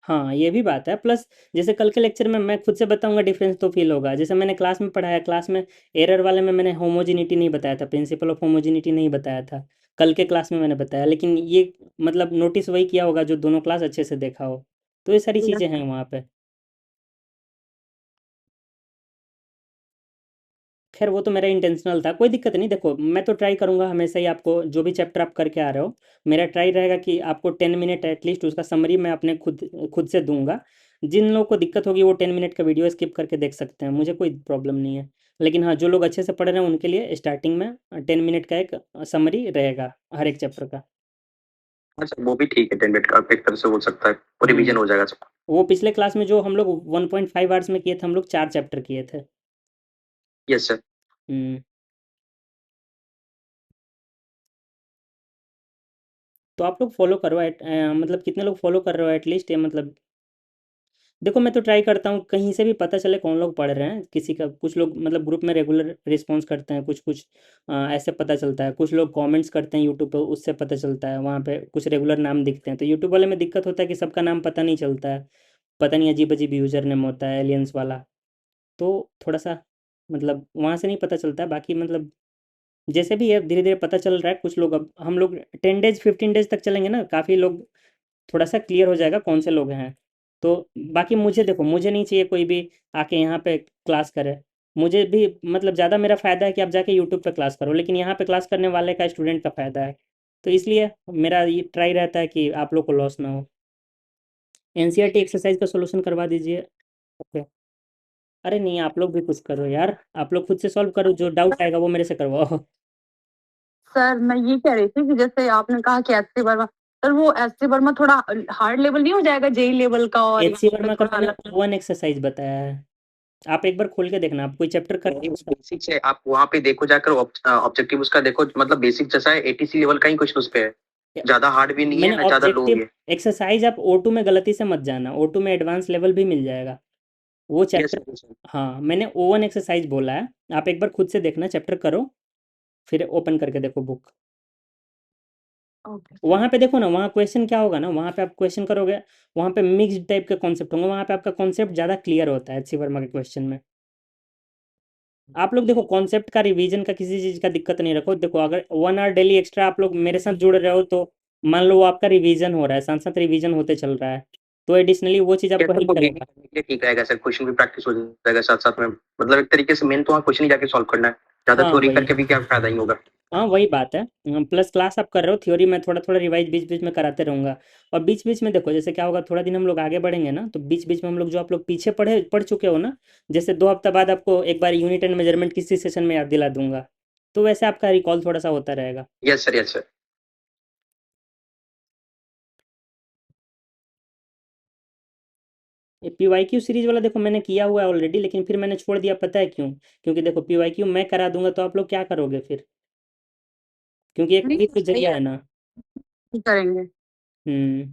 हाँ, ये भी बात है। प्लस जैसे कल के लेक्चर में मैं खुद से बताऊँगा, डिफरेंस तो फ़ील होगा। जैसे मैंने क्लास में पढ़ाया, क्लास में एरर वाले में मैंने होमोजेनिटी नहीं बताया था, प्रिंसिपल ऑफ होमोजेनिटी नहीं बताया था। कल के क्लास में मैंने बताया, लेकिन ये मतलब नोटिस वही किया होगा जो दोनों क्लास अच्छे से देखा हो। तो ये सारी चीज़ें हैं वहाँ पे। खैर वो तो मेरा इंटेंशनल था, कोई दिक्कत नहीं। देखो मैं तो ट्राई करूँगा हमेशा ही, आपको जो भी चैप्टर आप करके आ रहे हो, मेरा ट्राई रहेगा कि आपको 10 मिनट एटलीस्ट उसका समरी मैं अपने खुद से दूंगा। जिन लोगों को दिक्कत होगी वो 10 मिनट का वीडियो स्किप करके देख सकते हैं, मुझे कोई प्रॉब्लम नहीं है। लेकिन हाँ, जो लोग अच्छे से पढ़ रहे हैं उनके लिए स्टार्टिंग में 10 मिनट का एक समरी रहेगा हर एक चैप्टर का। अच्छा वो भी ठीक है, 10 मिनट का एक तरह से हो सकता है, वो रिवीजन हो जाएगा सब। वो पिछले क्लास में जो हम लोग 1.5 आवर्स में किए थे, हम लोग 4 चैप्टर किए थे। Yes sir. हम्म। तो आप लोग फॉलो करो मतलब कितने लोग फॉलो कर रहे हो एटलीस्ट, ये मतलब देखो मैं तो ट्राई करता हूँ कहीं से भी पता चले कौन लोग पढ़ रहे हैं, किसी का कुछ लोग मतलब ग्रुप में रेगुलर रिस्पॉन्स करते हैं, कुछ कुछ ऐसे पता चलता है, कुछ लोग कमेंट्स करते हैं यूट्यूब पे, उससे पता चलता है, वहाँ पे कुछ रेगुलर नाम दिखते हैं। तो यूट्यूब वाले में दिक्कत होता है कि सबका नाम पता नहीं चलता है, पता नहीं अजीब अजीब यूजर नेम होता है एलियंस वाला। तो थोड़ा सा मतलब वहाँ से नहीं पता चलता है, बाकी मतलब जैसे भी है धीरे धीरे पता चल रहा है। कुछ लोग, अब हम लोग 10 डेज 15 डेज तक चलेंगे ना, काफ़ी लोग थोड़ा सा क्लियर हो जाएगा कौन से लोग हैं। तो बाकी मुझे देखो, मुझे नहीं चाहिए कोई भी आके यहाँ पे क्लास करे। मुझे भी मतलब ज़्यादा मेरा फ़ायदा है कि आप जाके यूट्यूब पे क्लास करो, लेकिन यहाँ पे क्लास करने वाले का स्टूडेंट का फ़ायदा है। तो इसलिए मेरा ये ट्राई रहता है कि आप लोग को लॉस ना हो। एनसीईआरटी एक्सरसाइज का सोल्यूशन करवा दीजिए। ओके। अरे नहीं, आप लोग भी कुछ करो यार, आप लोग खुद से सॉल्व करो, जो डाउट आएगा वो मेरे से करवाओ। सर मैं ये कह रही थी कि जैसे आपने कहा कि एससी वर्मा, सर वो एससी वर्मा थोड़ा हार्ड लेवल नहीं हो जाएगा जेई लेवल का, और एच सी यहाँ पे वर्मा का थोड़ा मैंने अलग। वन एक्सरसाइज बताया है, आप एक बार खोल के देखना, आप कोई चैप्टर कर। बेसिक से आप वहाँ पे देखो जाकर, ऑब्जेक्टिव उसका देखो, मतलब बेसिक जैसा है, एटीसी लेवल का ही क्वेश्चन उस पे है, ज्यादा हार्ड भी नहीं है मैंने ना ज्यादा लो भी ऑब्जेक्टिव है। एक्सरसाइज, आप O2 में गलती से मत जाना, O2 में एडवांस लेवल भी मिल जाएगा वो यस चैप्टर। सर। हाँ, मैंने O1 एक्सरसाइज बोला है, आप एक बार खुद से देखना, चैप्टर करो फिर ओपन करके देखो बुक। Okay sir. वहाँ पे देखो ना, वहाँ क्वेश्चन क्या होगा ना, वहाँ पे आप क्वेश्चन करोगे, वहाँ पे मिक्स्ड टाइप के कॉन्सेप्ट होंगे, वहाँ पे आपका कॉन्सेप्ट ज़्यादा क्लियर होता है एच सी वर्मा के क्वेश्चन में। आप लोग देखो कॉन्सेप्ट का रिवीजन का किसी चीज़ का दिक्कत नहीं रखो। देखो अगर 1 आवर डेली एक्स्ट्रा आप लोग मेरे साथ जुड़ रहे हो, तो मान लो वो आपका रिवीजन हो रहा है, साथ साथ रिवीजन होते चल रहा है, तो एडिशनली वो चीज़ आपको कैसे हेल्प को गेन करेगा। करने के लिए ठीक रहेगा सर, क्वेश्चन भी प्रैक्टिस हो जाएगा साथ साथ में, मतलब एक तरीके से मेन तो वहाँ क्वेश्चन ही जाके सॉल्व करना है, ज्यादा हाँ थ्योरी वही, करके भी क्या फायदा ही होगा। हाँ वही बात है। प्लस क्लास आप कर रहे हो, थ्योरी में थोड़ा थोड़ा रिवाइज बीच बीच में कराते रहूँगा। और बीच बीच में देखो जैसे क्या होगा, थोड़ा दिन हम लोग आगे बढ़ेंगे ना, तो बीच बीच में हम लोग जो आप लोग पीछे पढ़ चुके हो ना, जैसे 2 हफ्ता बाद आपको एक बार यूनिट एंड मेजरमेंट किसी सेशन में याद दिला दूंगा, तो वैसे आपका रिकॉल थोड़ा सा होता रहेगा। Yes sir, yes sir. ये PYQ सीरीज वाला देखो मैंने किया हुआ है ऑलरेडी, लेकिन फिर मैंने छोड़ दिया, पता है क्यों? क्योंकि देखो PYQ मैं करा दूंगा तो आप लोग क्या करोगे फिर, क्योंकि एक नहीं वही तो सही जरिया है, है ना। करेंगे। हम्म।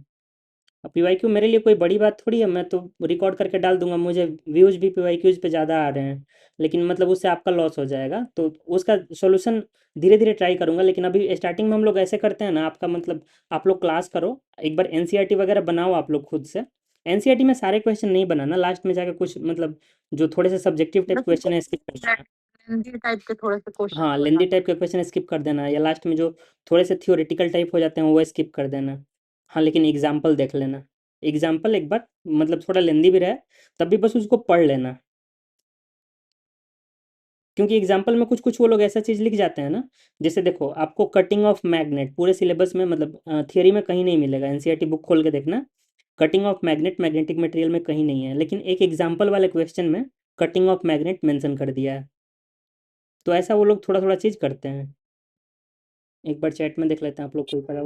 अब PYQ मेरे लिए कोई बड़ी बात थोड़ी है, मैं तो रिकॉर्ड करके डाल दूंगा, मुझे व्यूज़ भी PYQs पे ज़्यादा आ रहे हैं, लेकिन मतलब उससे आपका लॉस हो जाएगा, तो उसका सॉल्यूशन धीरे धीरे ट्राई करूंगा। लेकिन अभी स्टार्टिंग में हम लोग ऐसे करते हैं ना, आपका मतलब आप लोग क्लास करो, एक बार एनसीईआरटी वगैरह बनाओ आप लोग खुद से। एनसीईआरटी में सारे क्वेश्चन नहीं बनाना, लास्ट में जाके कुछ मतलब जो थोड़े से सब्जेक्टिव टाइप बस क्वेश्चन है स्किप कर देना। हिंदी टाइप के थोड़े से क्वेश्चन हाँ, लेंदी बताना। टाइप के क्वेश्चन स्किप कर देना, या लास्ट में जो थोड़े से थियोरेटिकल टाइप हो जाते हैं वो स्किप कर देना। हाँ, लेकिन एग्जाम्पल देख लेना, एग्जाम्पल एक बार मतलब थोड़ा लेंदी भी रहे, तब भी बस उसको पढ़ लेना। क्योंकि एग्जाम्पल में कुछ कुछ वो लोग ऐसा चीज़ लिख जाते हैं ना, जैसे देखो आपको कटिंग ऑफ मैग्नेट पूरे सिलेबस में मतलब थियरी में कहीं नहीं मिलेगा, एनसीईआरटी बुक खोल के देखना, cutting of magnet magnetic material में कहीं नहीं है, लेकिन एक एग्जाम्पल वाले क्वेश्चन में कटिंग ऑफ मैग्नेट मेंशन कर दिया है। तो ऐसा वो लोग थोड़ा थोड़ा चीज़ करते हैं। एक बार चैट में देख लेते हैं आप लोग कोई पढ़ा।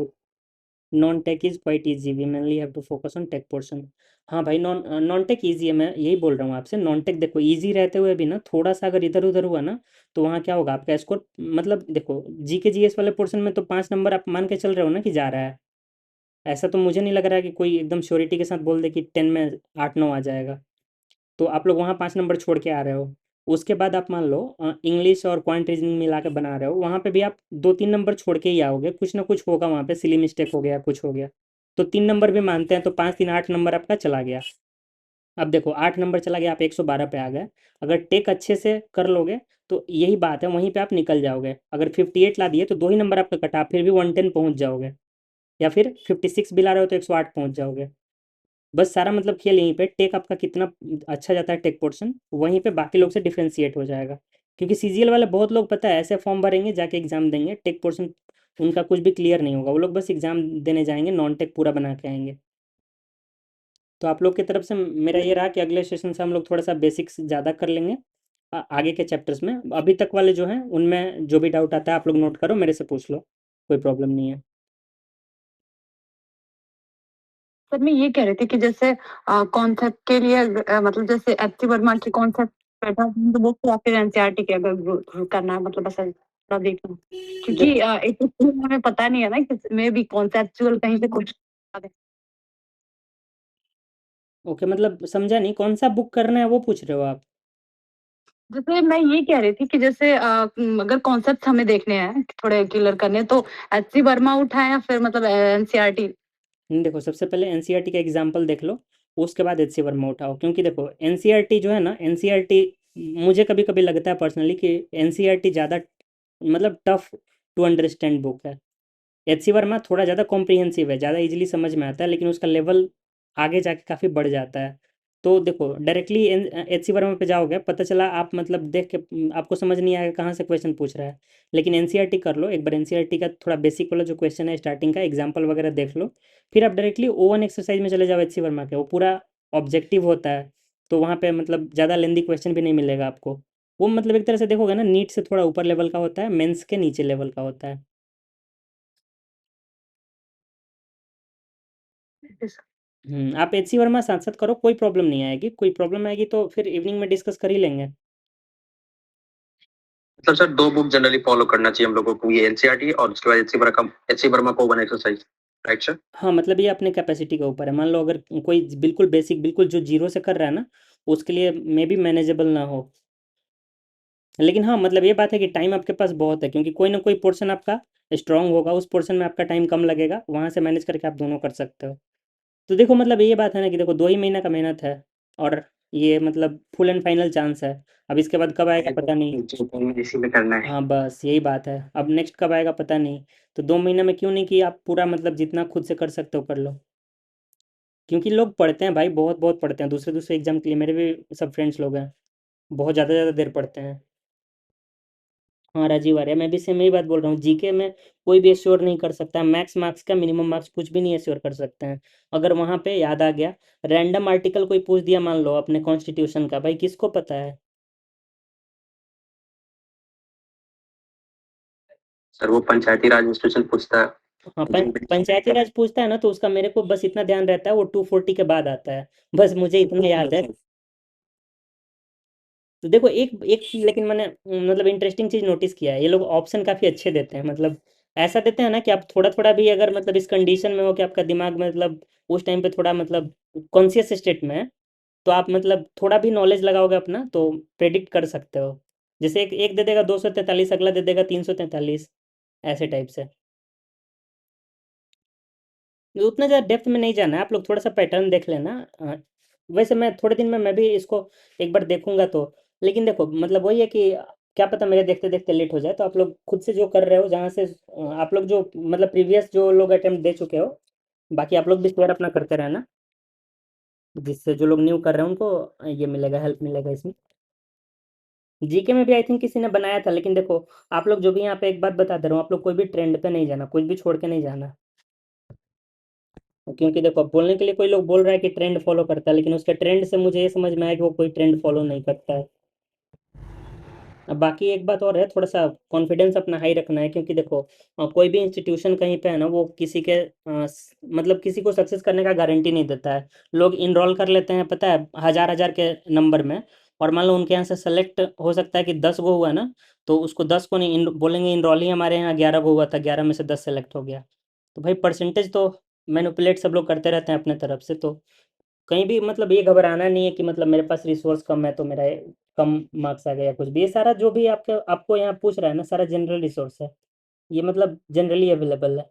Non tech is quite easy, we mainly have to focus on tech portion. हाँ भाई, नॉन नॉन टेक ईजी है, मैं यही बोल रहा हूँ आपसे। नॉन टेक देखो ईजी रहते हुए भी ना, थोड़ा सा अगर इधर उधर हुआ ना, तो वहाँ क्या होगा आपका स्कोर, मतलब देखो जीके जीएस वाले पोर्शन में तो 5 नंबर आप मान के चल रहे हो ना कि जा रहा है। ऐसा तो मुझे नहीं लग रहा है कि कोई एकदम श्योरिटी के साथ बोल दे कि 10 में 8 9 आ जाएगा। तो आप लोग वहाँ 5 नंबर छोड़ के आ रहे हो। उसके बाद आप मान लो इंग्लिश और क्वांट रीजनिंग मिला के बना रहे हो, वहाँ पे भी आप 2 3 नंबर छोड़ के ही आओगे, कुछ ना कुछ होगा वहाँ पे, सिली मिस्टेक हो गया, कुछ हो गया, तो 3 नंबर भी मानते हैं, तो 5 3 8 नंबर आपका चला गया। अब देखो 8 नंबर चला गया, आप 112 पे आ गए। अगर टेक अच्छे से कर लोगे तो यही बात है, वहीं पे आप निकल जाओगे। अगर 58 ला दिए तो 2 ही नंबर आपका कटा, फिर भी 110 पहुंच जाओगे, या फिर 56 भी ला रहे हो तो 108 पहुंच जाओगे। बस सारा मतलब खेल यहीं पे, टेक आपका कितना अच्छा जाता है टेक पोर्शन, वहीं पे बाकी लोग से डिफरेंशिएट हो जाएगा। क्योंकि सीजीएल वाले बहुत लोग पता है ऐसे फॉर्म भरेंगे, जाके एग्जाम देंगे, टेक पोर्शन उनका कुछ भी क्लियर नहीं होगा, वो लोग बस एग्जाम देने जाएंगे, नॉन टेक पूरा बना के आएंगे। तो आप लोग की तरफ से मेरा ये रहा कि अगले सेशन से हम लोग थोड़ा सा बेसिक्स ज़्यादा कर लेंगे आगे के चैप्टर्स में। अभी तक वाले जो हैं उनमें जो भी डाउट आता है आप लोग नोट करो, मेरे से पूछ लो, कोई प्रॉब्लम नहीं है। सर मैं ये कह रही थी कि जैसे कॉन्सेप्ट के लिए मतलब जैसे एचसी वर्मा की कॉन्सेप्ट पैटर्न बुक या फिर एनसीईआरटी के अगर करना है मतलब ऐसा थोड़ा देखना, क्योंकि एक तो स्कूल में हमें पता नहीं है ना कि मैं भी कॉन्सेप्चुअल कहीं से कुछ बता दें। ओके, मतलब समझा नहीं, कौन सा बुक करना है वो पूछ रहे हो आप? जैसे मैं ये कह रही थी कि जैसे अगर कॉन्सेप्ट हमें देखने हैं थोड़े क्लियर करने हैं, तो एचसी वर्मा उठाए या फिर मतलब एनसीईआरटी। देखो सबसे पहले एनसीईआरटी का एग्जाम्पल देख लो, उसके बाद एचसी वर्मा उठाओ। क्योंकि देखो एनसीईआरटी जो है ना, एनसीईआरटी मुझे कभी कभी लगता है पर्सनली कि एनसीईआरटी ज़्यादा मतलब टफ टू अंडरस्टैंड बुक है। एचसी वर्मा थोड़ा ज़्यादा कॉम्प्रिहेंसिव है, ज़्यादा इजीली समझ में आता है, लेकिन उसका लेवल आगे जाके काफ़ी बढ़ जाता है। तो देखो डायरेक्टली एचसी वर्मा पे जाओगे, पता चला आप मतलब देख के आपको समझ नहीं आएगा कहाँ से क्वेश्चन पूछ रहा है। लेकिन एनसीईआरटी कर लो एक बार, एनसीईआरटी का थोड़ा बेसिक वाला जो क्वेश्चन है स्टार्टिंग का एग्जाम्पल वगैरह देख लो, फिर आप डायरेक्टली O1 एक्सरसाइज में चले जाओ एचसी वर्मा के, वो पूरा ऑब्जेक्टिव होता है। तो वहाँ पे मतलब ज़्यादा लेंदी क्वेश्चन भी नहीं मिलेगा आपको। वो मतलब एक तरह से देखोगे ना, नीट से थोड़ा ऊपर लेवल का होता है, मेंस के नीचे लेवल का होता है। आप एचसी वर्मा साथ साथ करो, कोई प्रॉब्लम नहीं आएगी। कोई प्रॉब्लम आएगी तो फिर इवनिंग में डिस्कस कर ही लेंगे। मतलब सर दो बुक जनरली फॉलो करना चाहिए हम लोगों को, ये एनसीईआरटी और उसके बाद एचसी वर्मा को वन एक्सरसाइज, राइट सर? हाँ मतलब ये अपने कैपेसिटी के ऊपर है। मान लो अगर कोई बिल्कुल बेसिक, बिल्कुल जो जीरो से कर रहा है ना, उसके लिए मे बी मैनेजेबल ना हो। लेकिन हाँ मतलब ये बात है कि टाइम आपके पास बहुत है, क्योंकि कोई ना कोई पोर्शन आपका स्ट्रांग होगा, उस पोर्शन में आपका टाइम कम लगेगा, वहाँ से मैनेज करके आप दोनों कर सकते हो। तो देखो मतलब ये बात है ना कि देखो 2 ही महीना का मेहनत है, और ये मतलब फुल एंड फाइनल चांस है। अब इसके बाद कब आएगा पता नहीं। इसी में करना है। हाँ बस यही बात है, अब नेक्स्ट कब आएगा पता नहीं। तो 2 महीने में क्यों नहीं कि आप पूरा मतलब जितना खुद से कर सकते हो कर लो। क्योंकि लोग पढ़ते हैं भाई, बहुत बहुत पढ़ते हैं दूसरे दूसरे एग्जाम के लिए, मेरे भी सब फ्रेंड्स लोग हैं, बहुत ज़्यादा ज़्यादा देर पढ़ते हैं। हाँ राजीव आर्या, मैं भी सेम यही बात बोल रहा हूँ, जीके में कोई भी एश्योर नहीं कर सकता, मैक्स मार्क्स का मिनिमम मार्क्स कुछ भी नहीं एश्योर कर सकते हैं। अगर वहाँ पे याद आ गया, रैंडम आर्टिकल कोई पूछ दिया मान लो अपने कॉन्स्टिट्यूशन का, भाई किसको पता है। सर वो पंचायती राज इंस्टीट्यूशन पूछता है। हाँ पंचायती राज पूछता है ना, तो उसका मेरे को बस इतना ध्यान रहता है, वो 240 के बाद आता है, बस मुझे इतना याद है। तो देखो एक एक चीज लेकिन मैंने मतलब इंटरेस्टिंग चीज नोटिस किया है, ये लोग ऑप्शन काफी अच्छे देते हैं, मतलब ऐसा देते हैं ना कि आप थोड़ा थोड़ा भी अगर मतलब इस कंडीशन में हो कि आपका दिमाग मतलब उस टाइम पे थोड़ा मतलब कॉन्शियस स्टेट में है, तो आप मतलब थोड़ा भी नॉलेज लगाओगे अपना तो प्रेडिक्ट कर सकते हो। जैसे एक एक दे देगा 243, अगला दे देगा 343, ऐसे टाइप से। उतना ज़्यादा डेप्थ में नहीं जाना है, आप लोग थोड़ा सा पैटर्न देख लेना। वैसे मैं थोड़े दिन में मैं भी इसको एक बार देखूंगा तो। लेकिन देखो मतलब वही है कि क्या पता मेरे देखते देखते लेट हो जाए, तो आप लोग खुद से जो कर रहे हो जहाँ से आप लोग जो मतलब प्रीवियस जो लोग अटेम्प्ट दे चुके हो, बाकी आप लोग भी शेयर अपना करते रहना, जिससे जो लोग न्यू कर रहे हैं उनको ये मिलेगा, हेल्प मिलेगा इसमें। जीके में भी आई थिंक किसी ने बनाया था, लेकिन देखो आप लोग जो भी यहाँ पे एक बात बता दे रहा हूँ, आप लोग कोई भी ट्रेंड पे नहीं जाना, कुछ भी छोड़ के नहीं जाना। क्योंकि देखो बोलने के लिए कोई लोग बोल रहा है कि ट्रेंड फॉलो करता है, लेकिन उसके ट्रेंड से मुझे ये समझ में आया कि वो कोई ट्रेंड फॉलो नहीं करता है। अब बाकी एक बात और है, थोड़ा सा कॉन्फिडेंस अपना हाई रखना है, क्योंकि देखो कोई भी इंस्टीट्यूशन कहीं पे है ना, वो किसी के मतलब किसी को सक्सेस करने का गारंटी नहीं देता है। लोग इनरोल कर लेते हैं पता है, हजार हजार के नंबर में, और मान लो उनके यहाँ से सेलेक्ट हो सकता है कि 10 गो हुआ ना, तो उसको 10 को नहीं बोलेंगे इनरोल ही हमारे यहाँ 11 गो हुआ था, 11 में से 10 सेलेक्ट हो गया। तो भाई परसेंटेज तो मैनिपुलेट सब लोग करते रहते हैं अपने तरफ से। तो कहीं भी मतलब ये घबराना नहीं है कि मतलब मेरे पास रिसोर्स कम है तो मेरा कम मार्क्स आ गया या कुछ भी। ये सारा जो भी आपके आपको यहाँ पूछ रहा है ना, सारा जनरल रिसोर्स है, ये मतलब जनरली अवेलेबल है।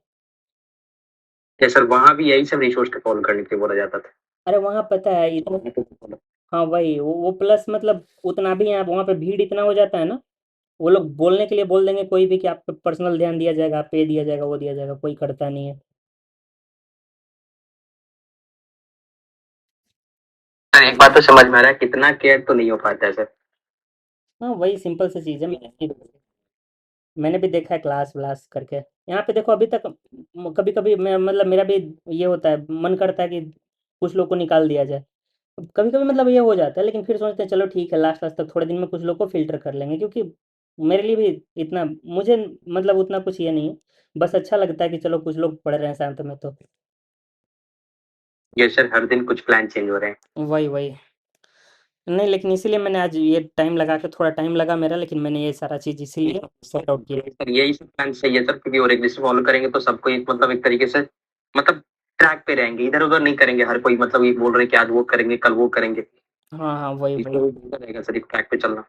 क्या सर वहाँ भी यही सब रिसोर्स को फॉलो करने के लिए बोला जाता था? अरे वहाँ पता है इतना, हाँ वही वो प्लस मतलब उतना भी यहाँ वहाँ पे भीड़ इतना हो जाता है ना, वो लोग बोलने के लिए बोल देंगे कोई भी कि आप पे पर्सनल ध्यान दिया जाएगा, पे दिया जाएगा, वो दिया जाएगा, कोई करता नहीं है। सर एक बात तो समझ में आ रहा है, कितना केयर तो नहीं हो पाता है सर। हाँ वही सिंपल सी चीज़ है, मैंने भी देखा है क्लास व्लास करके। यहाँ पे देखो अभी तक कभी कभी मैं मतलब मेरा भी ये होता है, मन करता है कि कुछ लोग को निकाल दिया जाए। कभी कभी मतलब ये हो जाता है, लेकिन फिर सोचते हैं चलो ठीक है, लास्ट लास्ट तक थोड़े दिन में कुछ लोग को फिल्टर कर लेंगे, क्योंकि मेरे लिए भी इतना मुझे मतलब उतना कुछ ये नहीं है, बस अच्छा लगता है कि चलो कुछ लोग पढ़ रहे हैं साथ में। तो ये सर हर दिन कुछ प्लान चेंज हो रहे हैं। वही वही नहीं, लेकिन इसीलिए मैंने आज ये टाइम लगा के, थोड़ा टाइम लगा मेरा, लेकिन मैंने ये सारा चीज़ इसीलिए सॉर्ट आउट किया। सर यही सब प्लान सही है सर, क्योंकि और एक दूसरे फॉलो करेंगे तो सबको एक मतलब एक तरीके से मतलब ट्रैक पे रहेंगे, इधर उधर नहीं करेंगे। हर कोई मतलब ये बोल रहे हैं कि आज वो करेंगे कल वो करेंगे, हाँ हाँ वही इसलिए वही वो बेहतर रहेगा सर एक ट्रैक पे चलना।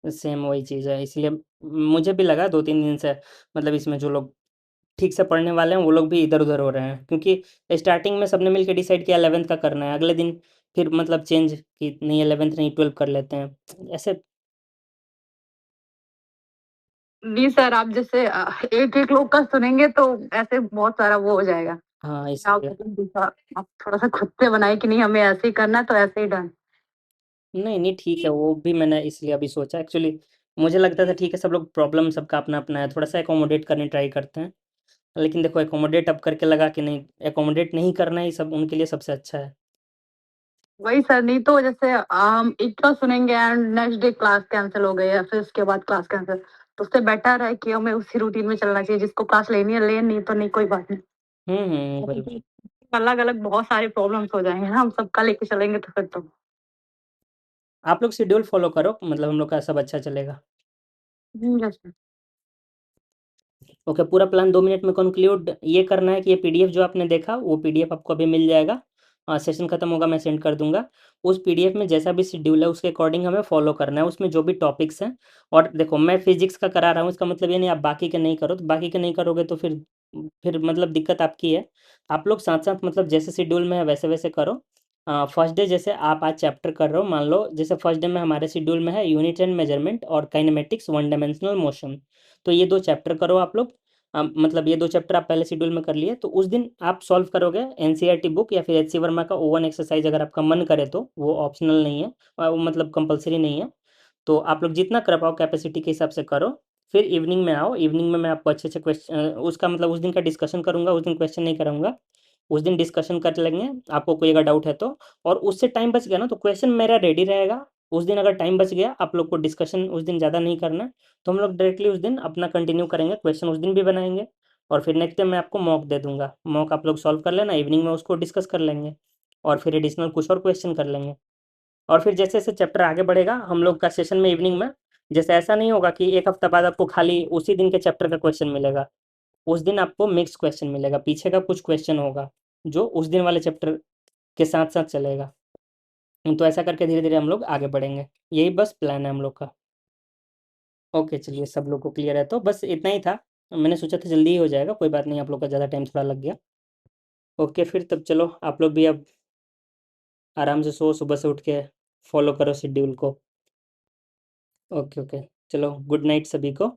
सेम वही चीज़ है, इसलिए मुझे भी लगा 2-3 दिन से मतलब इसमें जो लोग ठीक से पढ़ने वाले हैं वो लोग भी इधर उधर हो रहे हैं, क्योंकि स्टार्टिंग में सबने मिलकर डिसाइड किया 11th का करना है, अगले दिन फिर मतलब चेंज कि नहीं 11th नहीं 12 कर लेते हैं ऐसे। जी सर, आप जैसे एक एक लोग का सुनेंगे तो ऐसे बहुत सारा वो हो जाएगा। हाँ आप इसलिए आप थोड़ा सा खुद से बनाए कि नहीं हमें ऐसे ही करना है तो ऐसे ही डन। नहीं नहीं ठीक है, वो भी मैंने इसलिए अभी सोचा एक्चुअली। मुझे लगता था ठीक है, सब लोग प्रॉब्लम सबका अपना अपना है, थोड़ा सा एकोमोडेट करने ट्राई करते हैं, लेकिन देखो एकोमोडेट अब करके लगा कि नहीं, एकोमोडेट नहीं करना ही सब उनके लिए सबसे अच्छा है। वही सर, नहीं तो जैसे हम एक का सुनेंगे and next day class cancel हो गई या फिर उसके बाद क्लास कैंसिल, तो उससे बेटर है कि हमें उसी रूटीन में चलना चाहिए, जिसको क्लास लेनी है ले, नहीं तो नहीं कोई बात वही नहीं। अलग अलग बहुत सारे प्रॉब्लम्स हो जाएंगे ना, हम सबका लेके चलेंगे तो फिर तो। आप लोग शेड्यूल फॉलो करो, मतलब हम लोग का सब अच्छा चलेगा। Yes sir. ओके, पूरा प्लान 2 मिनट में कंक्लूड ये करना है कि ये पीडीएफ जो आपने देखा वो पीडीएफ आपको अभी मिल जाएगा, सेशन खत्म होगा मैं सेंड कर दूंगा। उस पीडीएफ में जैसा भी शेड्यूल है उसके अकॉर्डिंग हमें फॉलो करना है, उसमें जो भी टॉपिक्स हैं। और देखो मैं फिजिक्स का करा रहा हूँ, इसका मतलब ये नहीं आप बाकी के नहीं करो, तो बाकी के नहीं करोगे तो फिर मतलब दिक्कत आपकी है। आप लोग साथ साथ मतलब जैसे शेड्यूल में है वैसे वैसे करो। फर्स्ट डे जैसे आप आज चैप्टर कर रहे हो, मान लो जैसे फर्स्ट डे में हमारे शेड्यूल में है यूनिट एंड मेजरमेंट और काइनेमेटिक्स वन डायमेंशनल मोशन, तो ये 2 चैप्टर करो आप लोग। मतलब ये 2 चैप्टर आप पहले शेड्यूल में कर लिए, तो उस दिन आप सॉल्व करोगे एनसीईआरटी बुक या फिर एचसी वर्मा का ओवन एक्सरसाइज, अगर आपका मन करे तो वो ऑप्शनल नहीं है, वो मतलब कंपलसरी नहीं है। तो आप लोग जितना कर पाओ कैपेसिटी के हिसाब से करो। फिर इवनिंग में आओ, इवनिंग में मैं आपको अच्छे अच्छे क्वेश्चन, उसका मतलब उस दिन का डिस्कशन करूंगा, उस दिन क्वेश्चन नहीं कराऊंगा, उस दिन डिस्कशन कर लेंगे, आपको कोई अगर डाउट है तो। और उससे टाइम बच गया ना तो क्वेश्चन मेरा रेडी रहेगा। उस दिन अगर टाइम बच गया, आप लोग को डिस्कशन उस दिन ज़्यादा नहीं करना है, तो हम लोग डायरेक्टली उस दिन अपना कंटिन्यू करेंगे, क्वेश्चन उस दिन भी बनाएंगे। और फिर नेक्स्ट डे मैं आपको मॉक दे दूंगा, मॉक आप लोग सॉल्व कर लेना, इवनिंग में उसको डिस्कस कर लेंगे, और फिर एडिशनल कुछ और क्वेश्चन कर लेंगे। और फिर जैसे जैसे चैप्टर आगे बढ़ेगा हम लोग का सेशन में इवनिंग में, जैसे ऐसा नहीं होगा कि एक हफ्ता बाद आपको खाली उसी दिन के चैप्टर का क्वेश्चन मिलेगा, उस दिन आपको मिक्स क्वेश्चन मिलेगा, पीछे का कुछ क्वेश्चन होगा जो उस दिन वाले चैप्टर के साथ साथ चलेगा। तो ऐसा करके धीरे धीरे हम लोग आगे बढ़ेंगे, यही बस प्लान है हम लोग का। ओके चलिए, सब लोग को क्लियर है, तो बस इतना ही था, मैंने सोचा था जल्दी ही हो जाएगा, कोई बात नहीं, आप लोग का ज़्यादा टाइम थोड़ा लग गया। ओके फिर तब चलो आप लोग भी अब आराम से सो, सुबह से उठ के फॉलो करो शेड्यूल को। ओके ओके, चलो गुड नाइट सभी को।